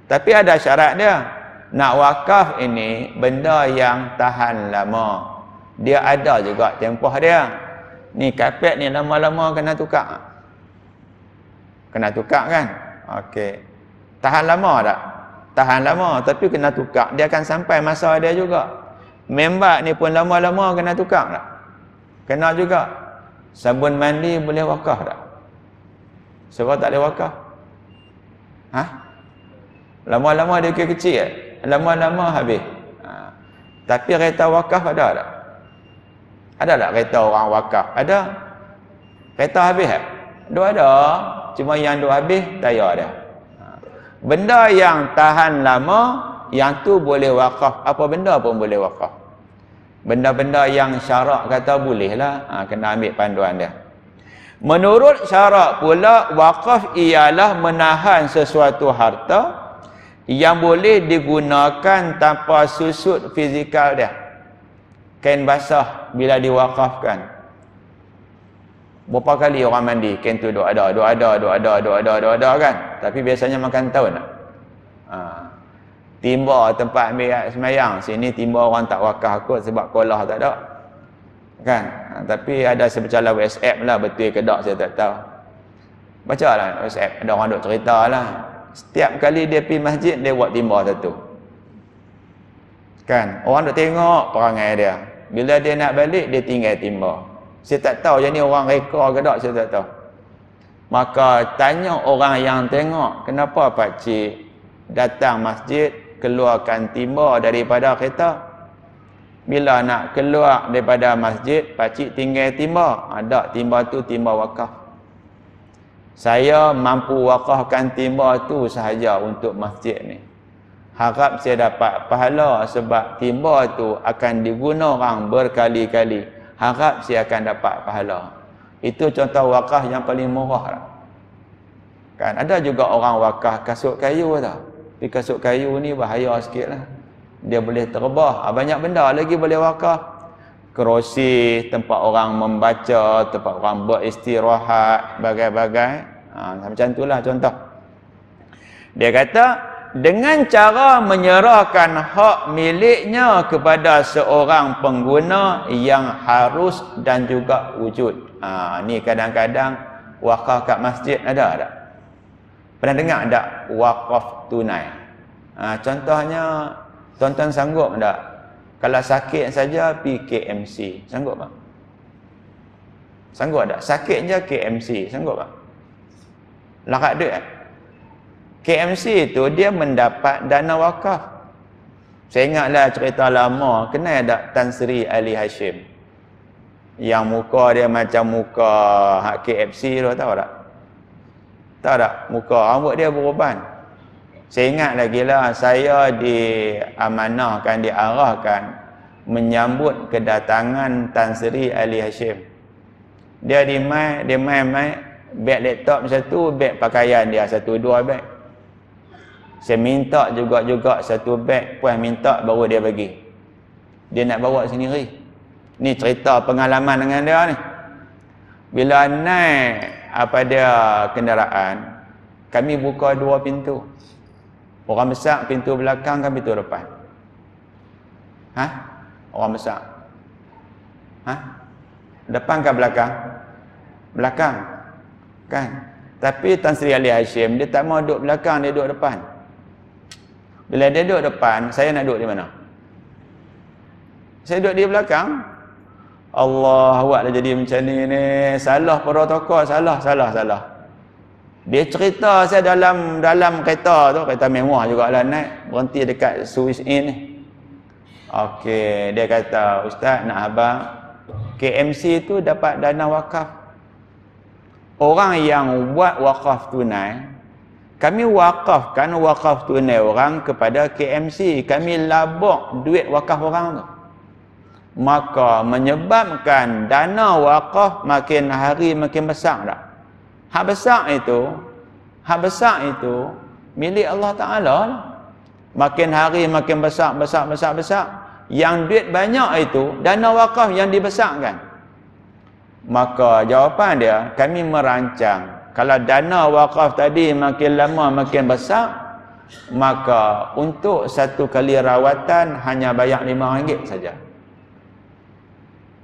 Tapi ada syarat dia. Nak wakaf ini benda yang tahan lama. Dia ada juga tempoh dia. Ni kapet ni lama-lama kena tukar. Kena tukar kan? Okey. Tahan lama tak? Tahan lama tapi kena tukar. Dia akan sampai masa dia juga. Membak ni pun lama-lama kena tukar tak? Kena juga. Sabun mandi boleh wakaf tak? Sebab tak boleh wakaf. Ha? Lama-lama dia kecil. Lama-lama habis. Tapi kereta wakaf ada tak? Ada tak kereta orang wakaf? Ada. Kereta habis tak? Dia ada. Cuma yang dia habis, tayar dia. Benda yang tahan lama, yang tu boleh wakaf. Apa benda pun boleh wakaf. Benda-benda yang syarak kata boleh lah. Kena ambil panduan dia. Menurut syarak pula, wakaf ialah menahan sesuatu harta yang boleh digunakan tanpa susut fizikal dia. Kain basah bila diwakafkan. Berapa kali orang mandi, kain tu duk ada kan. Tapi biasanya makan tahun tak? Timba tempat ambil air semayang. Sini timba orang tak wakaf kot sebab kolah tak ada. Kan? Tapi ada sebercala WhatsApp lah. Betul ke tak saya tak tahu. Baca lah WhatsApp. Ada orang duk cerita lah. Setiap kali dia pergi masjid, dia buat timba satu. Kan? Orang duk tengok perangai dia. Bila dia nak balik, dia tinggal timba. Saya tak tahu jadi orang reka ke tak, saya tak tahu. Maka tanya orang yang tengok, kenapa pakcik datang masjid, keluarkan timba daripada kereta? Bila nak keluar daripada masjid, pakcik tinggal timba. Ada timba tu timba wakaf. Saya mampu wakafkan timba tu sahaja untuk masjid ni. Harap saya dapat pahala sebab timba tu akan diguna orang berkali-kali. Harap saya akan dapat pahala. Itu contoh wakaf yang paling murah. Kan ada juga orang wakaf kasut kayu tau. Tapi kasut kayu ni bahaya sikitlah. Dia boleh terbah. Banyak benda lagi boleh wakaf. Kerusi, tempat orang membaca, tempat orang beristirahat, bagai-bagai. Macam itulah contoh. Dia kata, dengan cara menyerahkan hak miliknya kepada seorang pengguna yang harus dan juga wujud. Ni kadang-kadang wakaf kat masjid ada tak? Pernah dengar tak wakaf tunai? Contohnya, tuan-tuan sanggup tak? Kalau sakit saja pergi KMC, sanggup tak? Sanggup tak? Sakit je KMC, sanggup tak? Larat duit tak? KMC itu dia mendapat dana wakaf. Saya ingatlah cerita lama, kenal tak Tan Sri Ali Hashim? Yang muka dia macam muka KFC tu, tahu tak? Tahu tak? Muka rambut dia beruban. Saya ingat lagi lah, saya diamanahkan, diarahkan menyambut kedatangan Tan Sri Ali Hashim. Dia main, beg laptop satu, beg pakaian dia satu, 2 beg. Saya minta juga satu beg, puas minta baru dia bagi. Dia nak bawa sendiri. Ni cerita pengalaman dengan dia ni. Bila naik dia kenderaan, kami buka 2 pintu. Orang besar pintu belakang kan pintu depan. Orang besar. Depan ke belakang? Belakang. Kan? Tapi Tan Sri Ali Hashim dia tak mau duduk belakang, dia duduk depan. Bila dia duduk depan, saya nak duduk di mana? Saya duduk di belakang. Allah, awaklah jadi macam ni. Salah protokol, salah. Dia cerita saya dalam kereta tu, kereta mewah jugalah naik, berhenti dekat Swiss Inn ni. Okey, dia kata, Ustaz nak abang, KMC tu dapat dana wakaf. Orang yang buat wakaf tunai, kami wakafkan wakaf tunai orang kepada KMC. Kami labuk duit wakaf orang tu. Maka menyebabkan dana wakaf makin hari makin besar tak? Hak besar itu milik Allah Ta'ala lah. Makin hari makin besar. Yang duit banyak itu dana wakaf yang dibesarkan. Maka jawapan dia, kami merancang kalau dana wakaf tadi makin lama makin besar, maka untuk satu kali rawatan hanya bayar RM5 saja.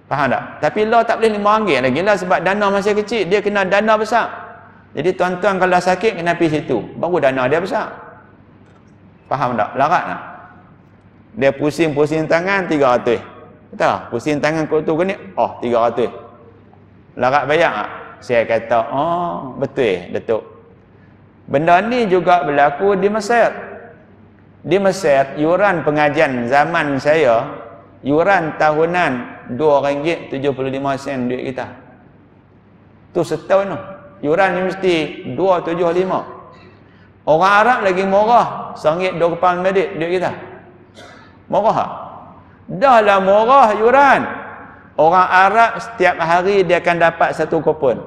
Faham tak? Tapi law tak boleh RM5 lagi lah, sebab dana masih kecil, dia kena dana besar. Jadi tuan-tuan kalau sakit kena pergi situ, baru dana dia besar. Faham tak? Larat tak? Dia pusing tangan 300. Betul? Pusing tangan kau tu ke ni? 300. Larat bayar tak? Saya kata, betul, Datuk. Benda ni juga berlaku di Mesir. Di Mesir, yuran pengajian zaman saya, yuran tahunan RM2.75 duit kita. Tu setahun tu. Yuran mesti 275. Orang Arab lagi murah, RM1.25 duit kita. Murah tak? Dah lah murah yuran. Orang Arab setiap hari dia akan dapat satu kupon.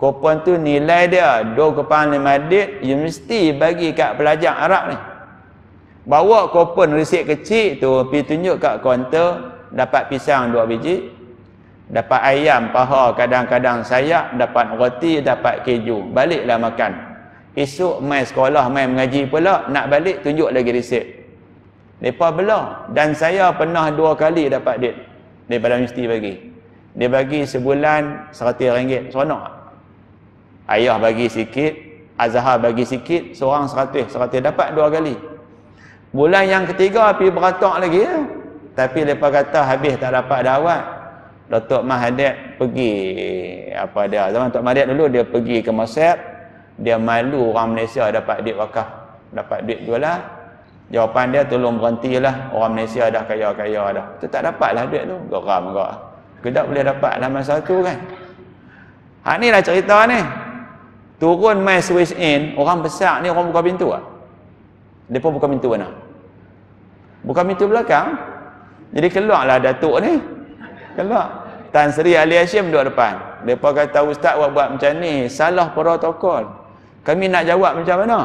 Kupon tu nilai dia RM2.5, you mesti bagi kat pelajar Arab ni. Bawa kupon resit kecil tu pergi tunjuk kat kaunter, dapat pisang 2 biji, dapat ayam paha kadang-kadang sayap, dapat roti, dapat keju. Baliklah makan. Esok mai sekolah, mai mengaji pula, nak balik tunjuk lagi resit. Depa belah, dan saya pernah 2 kali dapat duit daripada mesti bagi. Dia bagi sebulan RM100, seronok. Ayah bagi sikit, Azhar bagi sikit, seorang 100 dapat 2 kali. Bulan yang ketiga pergi beratok lagi ya. Tapi mereka kata habis tak dapat dawat. Datuk Mahathir pergi zaman Datuk Mahathir dulu dia pergi ke Mesir, dia malu orang Malaysia dapat duit wakaf, dapat duit $2. Jawapan dia, tolong berhentilah, orang Malaysia dah kaya-kaya dah. Tu tak dapatlah duit tu. Geram kau. Kedak boleh dapat lah masa tu kan. Hak ni lah cerita ni. Turun mai Swiss Inn, orang besar ni orang buka pintu ah. Depa buka pintu mana? Buka pintu belakang. Jadi keluarlah datuk ni. Keluar. Tan Sri Ali Hashim duduk depan. Depa kata, Ustaz buat macam ni, salah protokol. Kami nak jawab macam mana?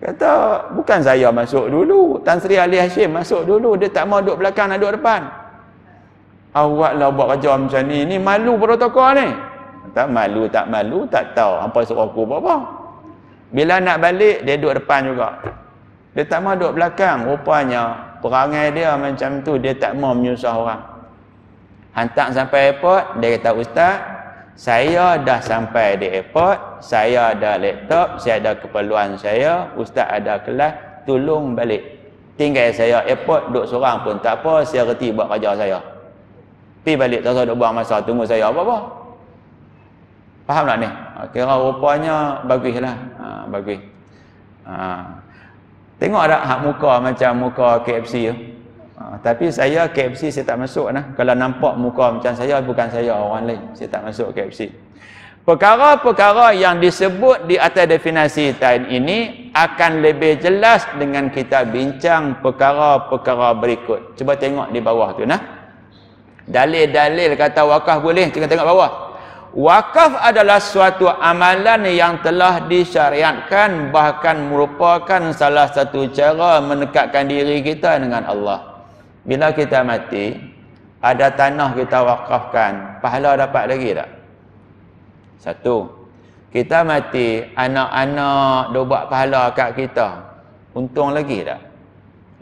Kata, bukan saya masuk dulu. Tan Sri Ali Hashim masuk dulu. Dia tak mau duduk belakang, nak duduk depan. Awaklah buat kerja macam ni. Ni malu protokol ni. Tak malu, tak tahu. Apa suruh aku buat apa. Bila nak balik, dia duduk depan juga. Dia tak mau duduk belakang. Rupanya, perangai dia macam tu. Dia tak mau menyusah orang. Hantar sampai airport, dia kata, Ustaz, saya dah sampai di airport, saya ada laptop, saya ada keperluan saya, Ustaz ada kelas, tolong balik. Tinggal saya airport, duduk seorang pun tak apa, saya reti buat kerja saya. Pergi balik, tak usah duduk buang masa, tunggu saya apa-apa. Faham tak ni? Kira rupanya baguslah. Bagus. Tengok tak hak muka macam muka KFC tu? Tapi saya KFC saya tak masuk nah. Kalau nampak muka macam saya, bukan saya, orang lain. Saya tak masuk KFC. Perkara-perkara yang disebut di atas definisi tadi ini akan lebih jelas dengan kita bincang perkara-perkara berikut. Cuba tengok di bawah tu nah. Dalil-dalil kata wakaf boleh, kita tengok bawah. Wakaf adalah suatu amalan yang telah disyariatkan, bahkan merupakan salah satu cara mendekatkan diri kita dengan Allah. Bila kita mati, ada tanah kita wakafkan, pahala dapat lagi tak? Satu, kita mati, anak-anak dia buat pahala kat kita, untung lagi tak?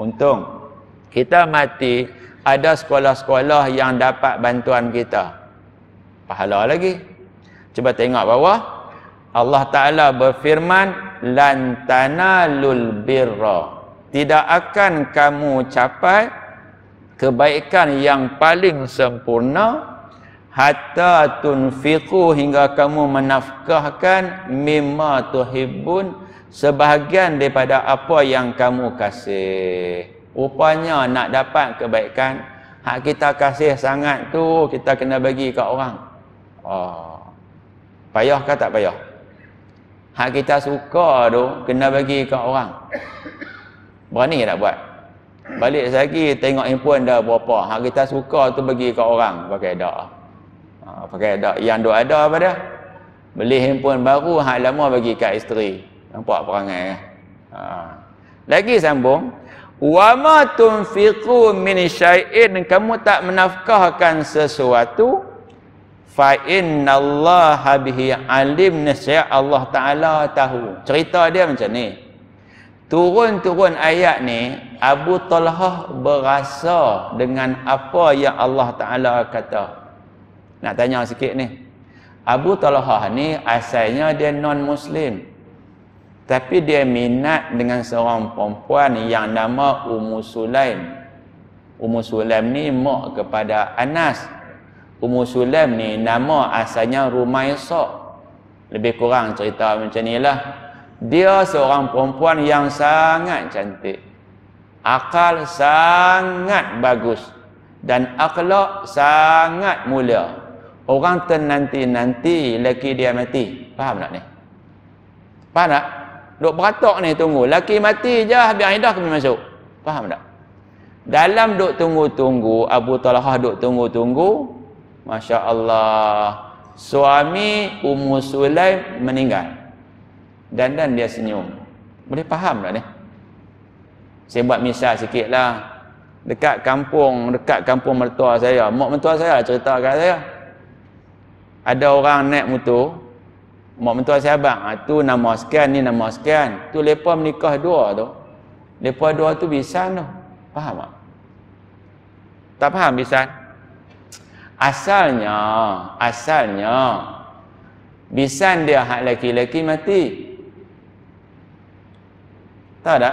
Untung. Kita mati, ada sekolah-sekolah yang dapat bantuan kita, pahala lagi. Coba tengok bawah. Allah Ta'ala berfirman, lan tanalul birra, tidak akan kamu capai kebaikan yang paling sempurna hatta tunfiqu, hingga kamu menafkahkan mimma tuhibbun, sebahagian daripada apa yang kamu kasih. Rupanya nak dapat kebaikan, hak kita kasih sangat tu kita kena bagi kat orang. Payah ke tak payah? Hak kita suka tu kena bagi kat orang. Berani tak buat? Balik lagi tengok handphone dah berapa. Hak kita suka tu bagi kat orang pakai dak. Pakai dak yang duk ada apa dia? Beli handphone baru, hak lama bagi kat isteri. Nampak perangai Lagi sambung, wa ma tunfiqu min syai'in, kamu tak menafkahkan sesuatu, fa innallaha bihi alim, nescaya Allah Taala tahu. Cerita dia macam ni. Turun-turun ayat ni, Abu Talhah berasa dengan apa yang Allah Ta'ala kata. Nak tanya sikit ni. Abu Talhah ni asalnya dia non-Muslim. Tapi dia minat dengan seorang perempuan yang nama Ummu Sulaim. Ummu Sulaim ni mak kepada Anas. Ummu Sulaim ni nama asalnya Rumaisah. Lebih kurang cerita macam ni lah. Dia seorang perempuan yang sangat cantik, akal sangat bagus, dan akhlak sangat mulia. Orang ternanti-nanti laki dia mati. Faham tak ni? Faham tak? Duk beratok ni tunggu, laki mati je biar idah kami masuk. Faham tak? Dalam duk tunggu-tunggu, Abu Talhah duk tunggu-tunggu, Masya Allah, suami Ummu Sulaim meninggal. Dan dia senyum. Boleh faham tak ni? Saya buat misal sikit lah. Dekat kampung mertua saya, mak mertua saya cerita kat saya, ada orang naik motor, mak mertua saya abang, tu nama sekian, ni nama sekian, tu mereka menikah dua tu, mereka dua tu bisan tu. Faham tak? Tak faham bisan? Asalnya bisan dia hak laki-laki mati. Tahu tak?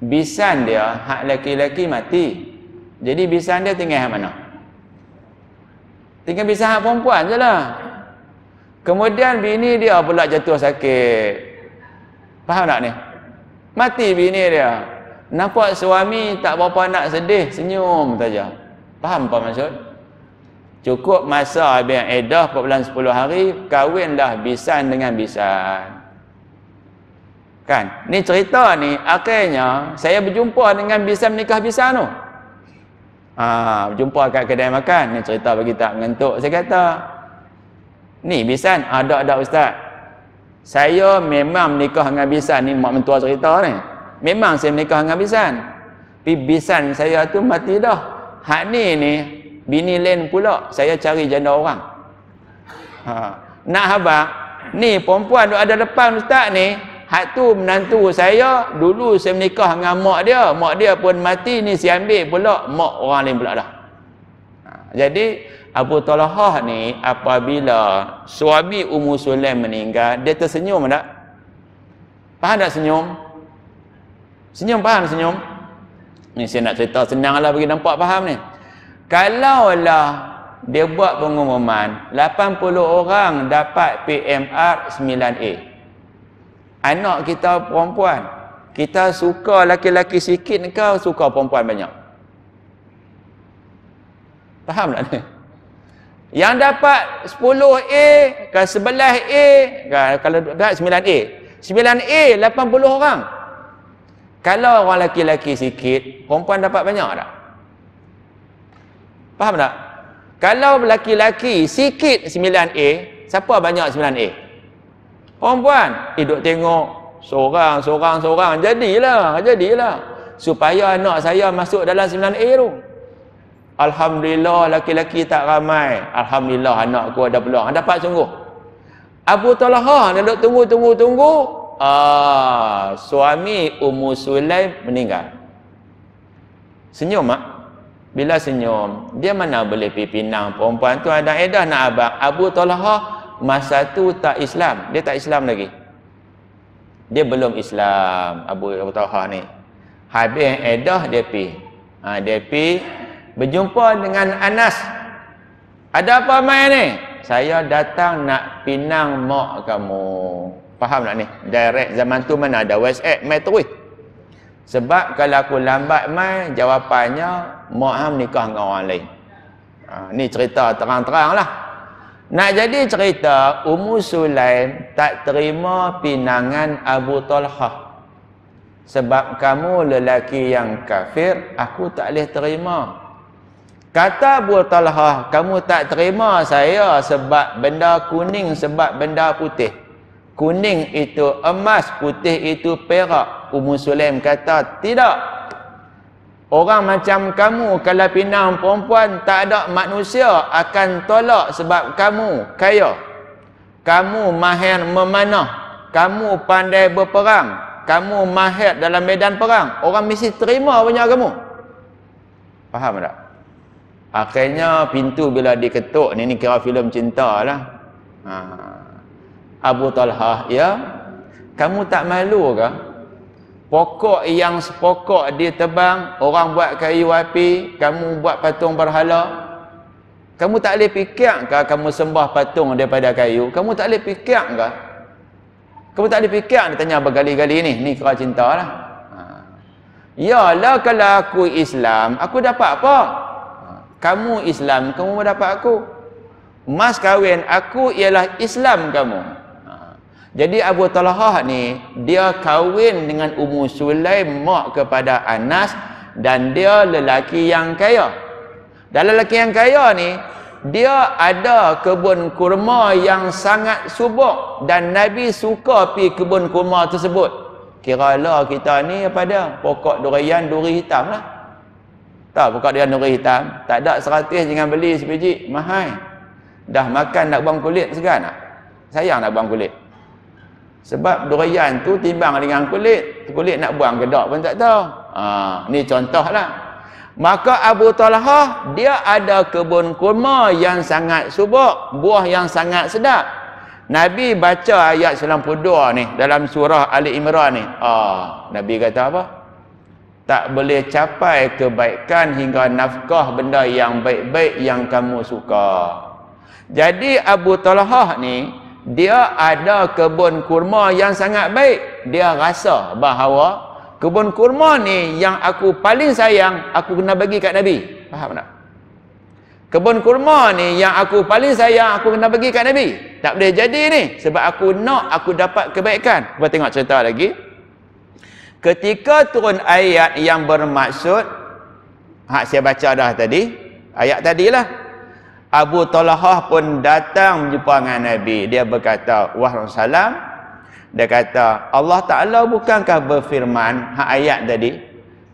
Bisan dia hak laki-laki mati. Jadi bisan dia tinggal hak mana? Tinggal bisan hak perempuan je lah. Kemudian bini dia pula jatuh sakit. Faham tak ni? Mati bini dia. Nampak suami tak berapa nak sedih, senyum saja. Faham apa maksud? Cukup masa habis iddah 4 bulan 10 hari, kahwinlah bisan dengan bisan. Kan? Ni cerita ni, akhirnya saya berjumpa dengan bisan menikah bisan tu. Berjumpa kat kedai makan, ni cerita bagi tak mengantuk. Saya kata, ni bisan, ada ustaz. Saya memang menikah dengan Bisan ni, mak mentua cerita ni. Memang saya menikah dengan Bisan. Tapi Bisan saya tu mati dah. Hak ni bini lain pula, saya cari janda orang. Nak habaq, ni perempuan duk ada depan ustaz ni, hak tu menantu saya, dulu saya menikah dengan mak dia pun mati, ni saya ambil pula mak orang lain pula dah. Jadi Abu Talhah ni apabila suami Ummu Sulaim meninggal, dia tersenyum tak? Faham tak senyum? Senyum, faham senyum? Ni saya nak cerita senang lah bagi nampak faham ni. Kalaulah dia buat pengumuman 80 orang dapat PMR 9A, anak kita perempuan, kita suka laki-laki sikit ke suka perempuan banyak? Faham tak ni? Yang dapat 10A ke 11A ke, kalau dapat 9A 80 orang. Kalau orang laki-laki sikit, perempuan dapat banyak tak? Faham tak? Kalau laki-laki sikit 9A, siapa banyak 9A? Perempuan. Duk tengok seorang. Jadilah. Supaya anak saya masuk dalam 9A tu. Alhamdulillah laki-laki tak ramai. Alhamdulillah anakku ada peluang. Dapat sungguh. Abu Talhah dia duk tunggu. Suami Ummu Sulaim meninggal. Senyum tak? Bila senyum, dia mana boleh pergi pinang perempuan tu ada edah nak abang. Abu Talhah masa tu tak Islam. Dia tak Islam lagi. Dia belum Islam Abu Talhah ni. Habis edah dia pergi. Dia pergi berjumpa dengan Anas. Ada apa mai ni? Saya datang nak pinang mak kamu. Faham tak ni? Direct zaman tu mana ada WhatsApp, mai terus. Sebab kalau aku lambat mai, jawapannya mak hang nikah dengan orang lain. Ni cerita terang-terang lah. Nak jadi cerita, Ummu Sulaim tak terima pinangan Abu Talhah. Sebab kamu lelaki yang kafir, aku tak boleh terima. Kata Abu Talhah, kamu tak terima saya sebab benda kuning, sebab benda putih. Kuning itu emas, putih itu perak. Ummu Sulaim kata, tidak. Orang macam kamu kalau pinang perempuan, tak ada manusia akan tolak sebab kamu kaya. Kamu mahir memanah. Kamu pandai berperang. Kamu mahir dalam medan perang. Orang mesti terima punya kamu. Faham tak? Akhirnya pintu bila diketuk, ni kira filem cinta lah. Abu Talhah, ya, kamu tak malu ke? Pokok yang sepokok dia tebang, orang buat kayu api, kamu buat patung berhala. Kamu tak boleh fikir ke kamu sembah patung daripada kayu? Kamu tak boleh fikir ke? Kamu tak boleh fikir? Dia tanya berkali-kali ni kira cinta lah. Yalah, kalau aku Islam, aku dapat apa? Kamu Islam, kamu dapat aku. Mas kahwin aku ialah Islam kamu. Jadi Abu Talhah ni, dia kahwin dengan Ummu Sulaim, mak kepada Anas, dan dia lelaki yang kaya. Dan lelaki yang kaya ni, dia ada kebun kurma yang sangat subur, dan Nabi suka pergi kebun kurma tersebut. Kiralah kita ni apa dia? Pokok durian, duri hitam lah. Tak, pokok durian, duri hitam. Tak ada 100, jangan beli sebiji, mahal. Dah makan nak buang kulit segan tak? Sayang nak buang kulit. Sebab durian tu timbang dengan kulit. Kulit nak buang ke tak pun tak tahu. Ni contoh lah. Maka Abu Talhah, dia ada kebun kurma yang sangat subur, buah yang sangat sedap. Nabi baca ayat 92 ni dalam surah Ali Imran ni. Nabi kata apa? Tak boleh capai kebaikan hingga nafkah benda yang baik-baik yang kamu suka. Jadi Abu Talhah ni, dia ada kebun kurma yang sangat baik. Dia rasa bahawa kebun kurma ni yang aku paling sayang, aku kena bagi kat Nabi. Faham tak? Kebun kurma ni yang aku paling sayang, aku kena bagi kat Nabi. Tak boleh jadi ni. Sebab aku nak, aku dapat kebaikan. Kita tengok cerita lagi. Ketika turun ayat yang bermaksud, saya baca dah tadi, ayat tadilah. Abu Talhah pun datang berjumpa dengan Nabi. Dia berkata, wahai Rasulullah, Dia kata, Allah Ta'ala bukankah berfirman, ayat tadi,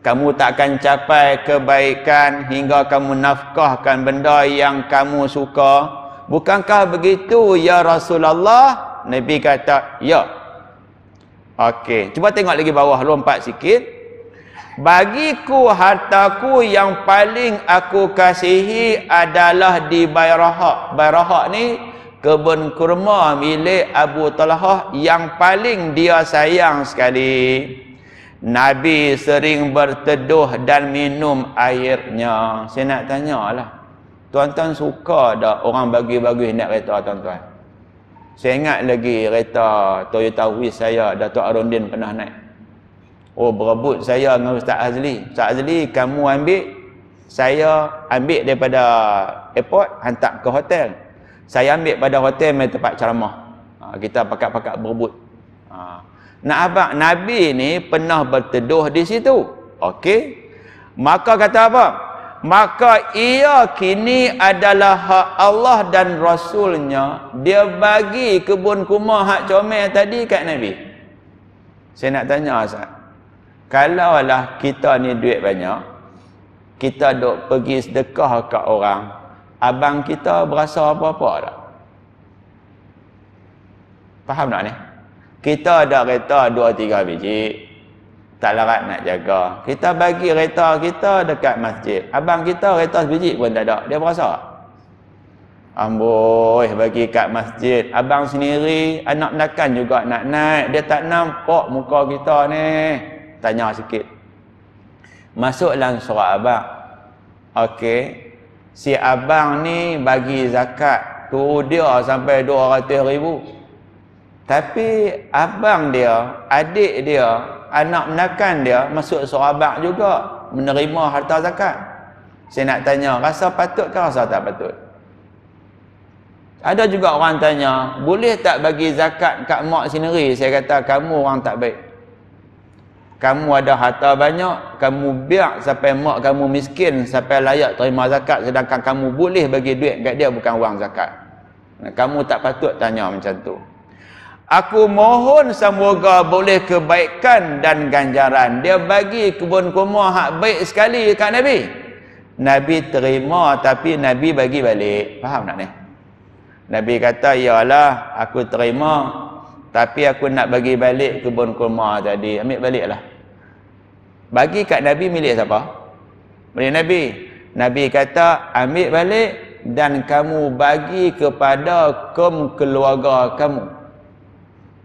kamu takkan capai kebaikan hingga kamu nafkahkan benda yang kamu suka. Bukankah begitu ya Rasulullah? Nabi kata, ya. Okey, cuba tengok lagi bawah, lompat sikit. Bagiku hartaku yang paling aku kasihi adalah di Bayrahaq. Bayrahaq ni kebun kurma milik Abu Talhah yang paling dia sayang sekali. Nabi sering berteduh dan minum airnya. Saya nak tanyalah, tuan-tuan suka tak orang bagi-bagi naik kereta tuan-tuan? Saya ingat lagi kereta Toyota Wish saya, Datuk Arundin pernah naik. Oh, berebut saya dengan Ustaz Azli. Ustaz Azli, kamu ambil, saya ambil daripada airport, hantar ke hotel. Saya ambil pada hotel main tempat ceramah. Kita pakat-pakat berebut. Nak abang, Nabi ni pernah berteduh di situ. Okey. Maka kata apa? Maka ia kini adalah hak Allah dan Rasulnya. Dia bagi kebun kurma hak comel tadi kat Nabi. Saya nak tanya Ustaz, kalaulah kita ni duit banyak, kita duk pergi sedekah kat orang, abang kita berasa apa-apa tak? Faham tak ni? Kita ada kereta 2-3 biji, tak larat nak jaga. Kita bagi kereta kita dekat masjid. Abang kita kereta sebiji pun tak ada. Dia berasa tak? Amboi, bagi kat masjid. Abang sendiri, anak menakan juga nak naik. Dia tak nampak muka kita ni. Tanya sikit. Masuklah surat abang. Okey. Si abang ni bagi zakat. Tu dia sampai 200,000. Tapi abang dia, adik dia, anak menakan dia masuk surah abang juga menerima harta zakat. Saya nak tanya, rasa patut ke rasa tak patut? Ada juga orang tanya, boleh tak bagi zakat kat mak sendiri? Saya kata, kamu orang tak baik. Kamu ada harta banyak, kamu biar sampai mak kamu miskin, sampai layak terima zakat, sedangkan kamu boleh bagi duit kat dia bukan wang zakat. Kamu tak patut tanya macam tu. Aku mohon semoga boleh kebaikan dan ganjaran. Dia bagi kebun kurma hak baik sekali kat Nabi. Nabi terima tapi Nabi bagi balik. Faham tak ni? Nabi kata, yalah aku terima, tapi aku nak bagi balik kebun kurma tadi. Ambil baliklah. Bagi kat Nabi milik siapa? Milik Nabi. Nabi kata, ambil balik dan kamu bagi kepada keluarga kamu.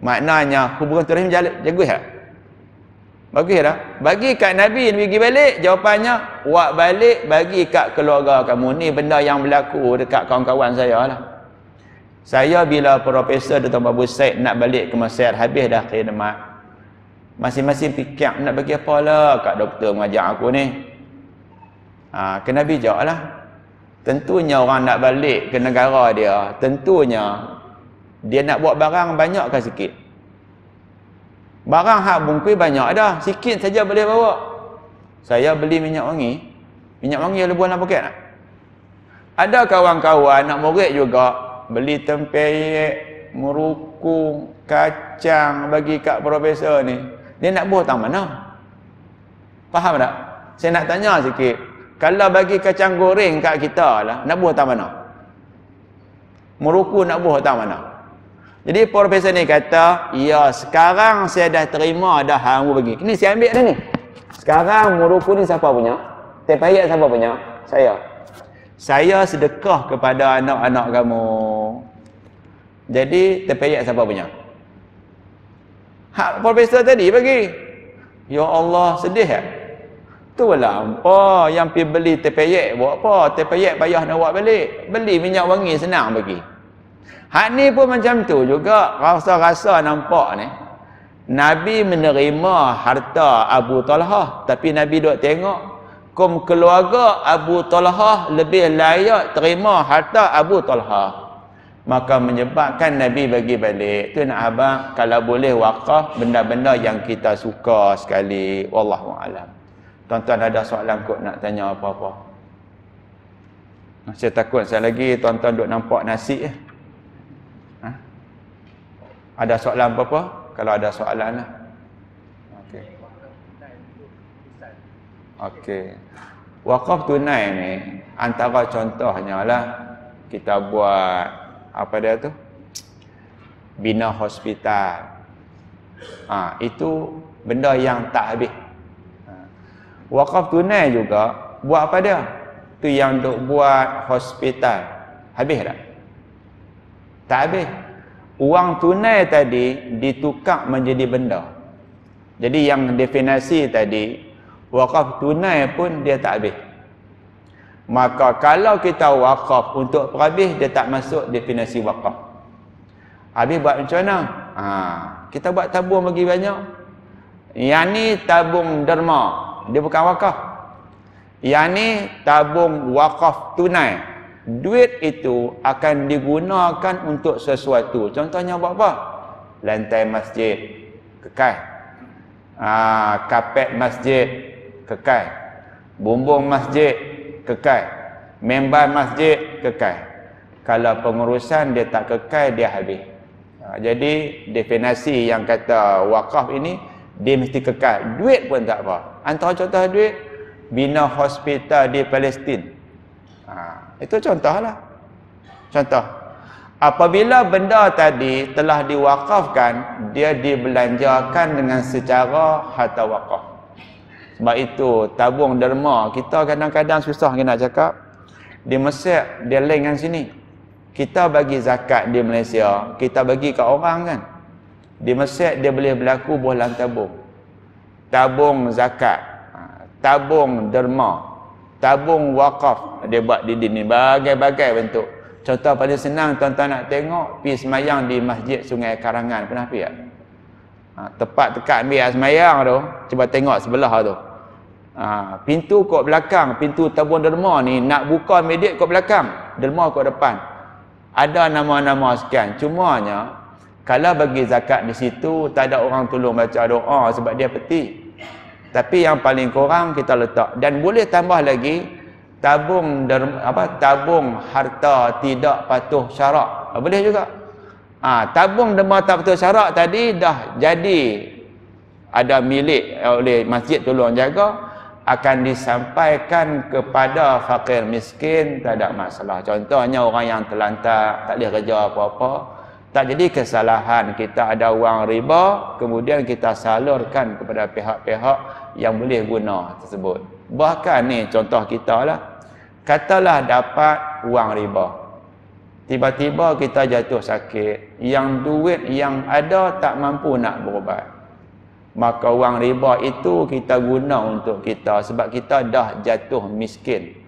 Maknanya hubungan rahim jagus tak? Bagus tak? Bagi kat Nabi bagi balik, jawapannya buat balik bagi kat keluarga kamu. Ni benda yang berlaku dekat kawan-kawan saya lah. Saya bila Profesor Dr. Babu Said nak balik ke Mesir, habis dah khidmat, masing-masing fikir nak bagi apa lah kat doktor mengajar aku ni. Kena bijak lah. Tentunya orang nak balik ke negara dia, tentunya dia nak buat barang banyak ke sikit? Barang hak bungkui banyak dah, sikit saja boleh bawa. Saya beli minyak wangi. Minyak wangi boleh buat dalam poket tak? Ada kawan-kawan nak murid juga beli tempeyek, meruku, kacang bagi kat Profesor ni. Dia nak buat tang mana? Faham tak? Saya nak tanya sikit. Kalau bagi kacang goreng kat kita lah, nak buat tang mana? Meruku nak buat tang mana? Jadi Profesor ni kata, ya sekarang saya dah terima dah hang bagi. Ni saya ambil dah ni. Sekarang meruku ni siapa punya? Tempeyek siapa punya? Saya. Saya sedekah kepada anak-anak kamu. Jadi tempeyek siapa punya? Hak Profesor tadi bagi. Ya Allah, sedih tak? Itulah apa yang pergi beli tempeyek buat apa? Tempeyek payah nak buat balik. Beli minyak wangi senang bagi. Hak ni pun macam tu juga, rasa-rasa nampak ni. Nabi menerima harta Abu Talhah, tapi Nabi duk tengok keluarga Abu Talhah lebih layak terima harta Abu Talhah. Maka menyebabkan Nabi bagi balik. Tu nak abang, kalau boleh wakaf benda-benda yang kita suka sekali. Wallahu a'lam. Tuan-tuan ada soalan kot nak tanya apa-apa? Saya takut saya lagi tuan-tuan duk nampak nasi. Ada soalan apa-apa? kalau ada soalan lah. Okey. Okey. Wakaf tunai ni antara contohnya lah kita buat apa dia tu? Bina hospital. Itu benda yang tak habis. Wakaf tunai juga buat apa dia? Tu yang duk buat hospital. Habis tak? Tak habis. Wang tunai tadi ditukar menjadi benda. Jadi yang definisi tadi wakaf tunai pun dia tak habis. Maka kalau kita wakaf untuk perhabis, dia tak masuk definisi wakaf. Habis buat macam mana? Kita buat tabung bagi banyak. Yang ni tabung derma, dia bukan wakaf. Yang ni tabung wakaf tunai. Duit itu akan digunakan untuk sesuatu. Contohnya buat apa? Lantai masjid, kekal. Kapet masjid, kekal. Bumbung masjid, kekal. Member masjid, kekal. Kalau pengurusan dia tak kekal, dia habis. Jadi definisi yang kata wakaf ini, dia mesti kekal. Duit pun tak apa. Antara contoh duit, bina hospital di Palestin. Itu contohlah. Contoh. Apabila benda tadi telah diwakafkan, dia dibelanjakan dengan secara harta wakaf. Sebab itu tabung derma kita kadang-kadang susah nak cakap. Di Mesir dia lain dengan sini. Kita bagi zakat di Malaysia, kita bagi kat orang kan. Di Mesir dia boleh berlaku bulan tabung. Tabung zakat, tabung derma, tabung wakaf, dia buat di sini bagai-bagai bentuk. Contoh paling senang tuan-tuan nak tengok, pergi semayang di Masjid Sungai Karangan. Pernah pergi tak? Tepat dekat ambil semayang tu, cuba tengok sebelah tu. Pintu kat belakang, pintu tabung derma ni nak buka medik kat belakang, derma kat depan. Ada nama-nama sekian. Cumanya kalau bagi zakat di situ tak ada orang tolong baca doa sebab dia peti. Tapi yang paling kurang kita letak, dan boleh tambah lagi tabung tabung harta tidak patuh syarak. Boleh juga. Tabung derma tak patuh syarak tadi dah jadi ada milik oleh masjid tolong jaga, akan disampaikan kepada fakir miskin, tak ada masalah. Contohnya orang yang terlantar, tak boleh kerja apa-apa, tak jadi kesalahan kita ada wang riba, kemudian kita salurkan kepada pihak-pihak yang boleh guna tersebut. Bahkan ni contoh kita lah, katalah dapat wang riba, tiba-tiba kita jatuh sakit, yang duit yang ada tak mampu nak berubat, maka wang riba itu kita guna untuk kita sebab kita dah jatuh miskin.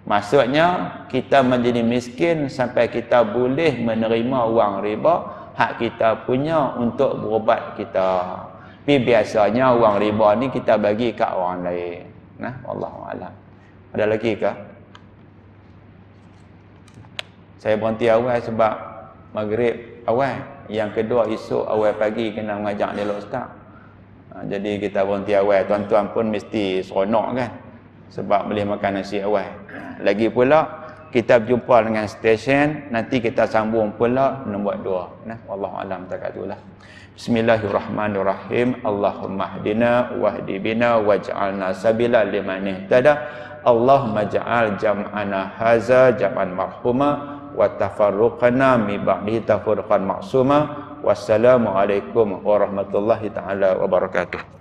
Maksudnya kita menjadi miskin sampai kita boleh menerima wang riba hak kita punya untuk berubat kita. Tapi biasanya wang riba ni kita bagi kat orang lain. Wallahu a'lam. Ada lagi ke? Saya berhenti awal sebab maghrib awal. Yang kedua esok awal pagi kena mengajak dia ustaz. Jadi kita berhenti awal. Tuan-tuan pun mesti seronok kan, sebab boleh makan nasi awal. Lagi pula kita berjumpa dengan stesen, nanti kita sambung pula nombor 2. Wallahu a'lam takatulah. Bismillahirrahmanirrahim. Allahumma hdina wahdi bina waj'alna sabila liman ihtada. Allahumma ja'al jam'ana haza jam'an marhuma wa tafarruqana mi ba'di tafarruqan maksuma. Wassalamualaikum warahmatullahi taala wabarakatuh.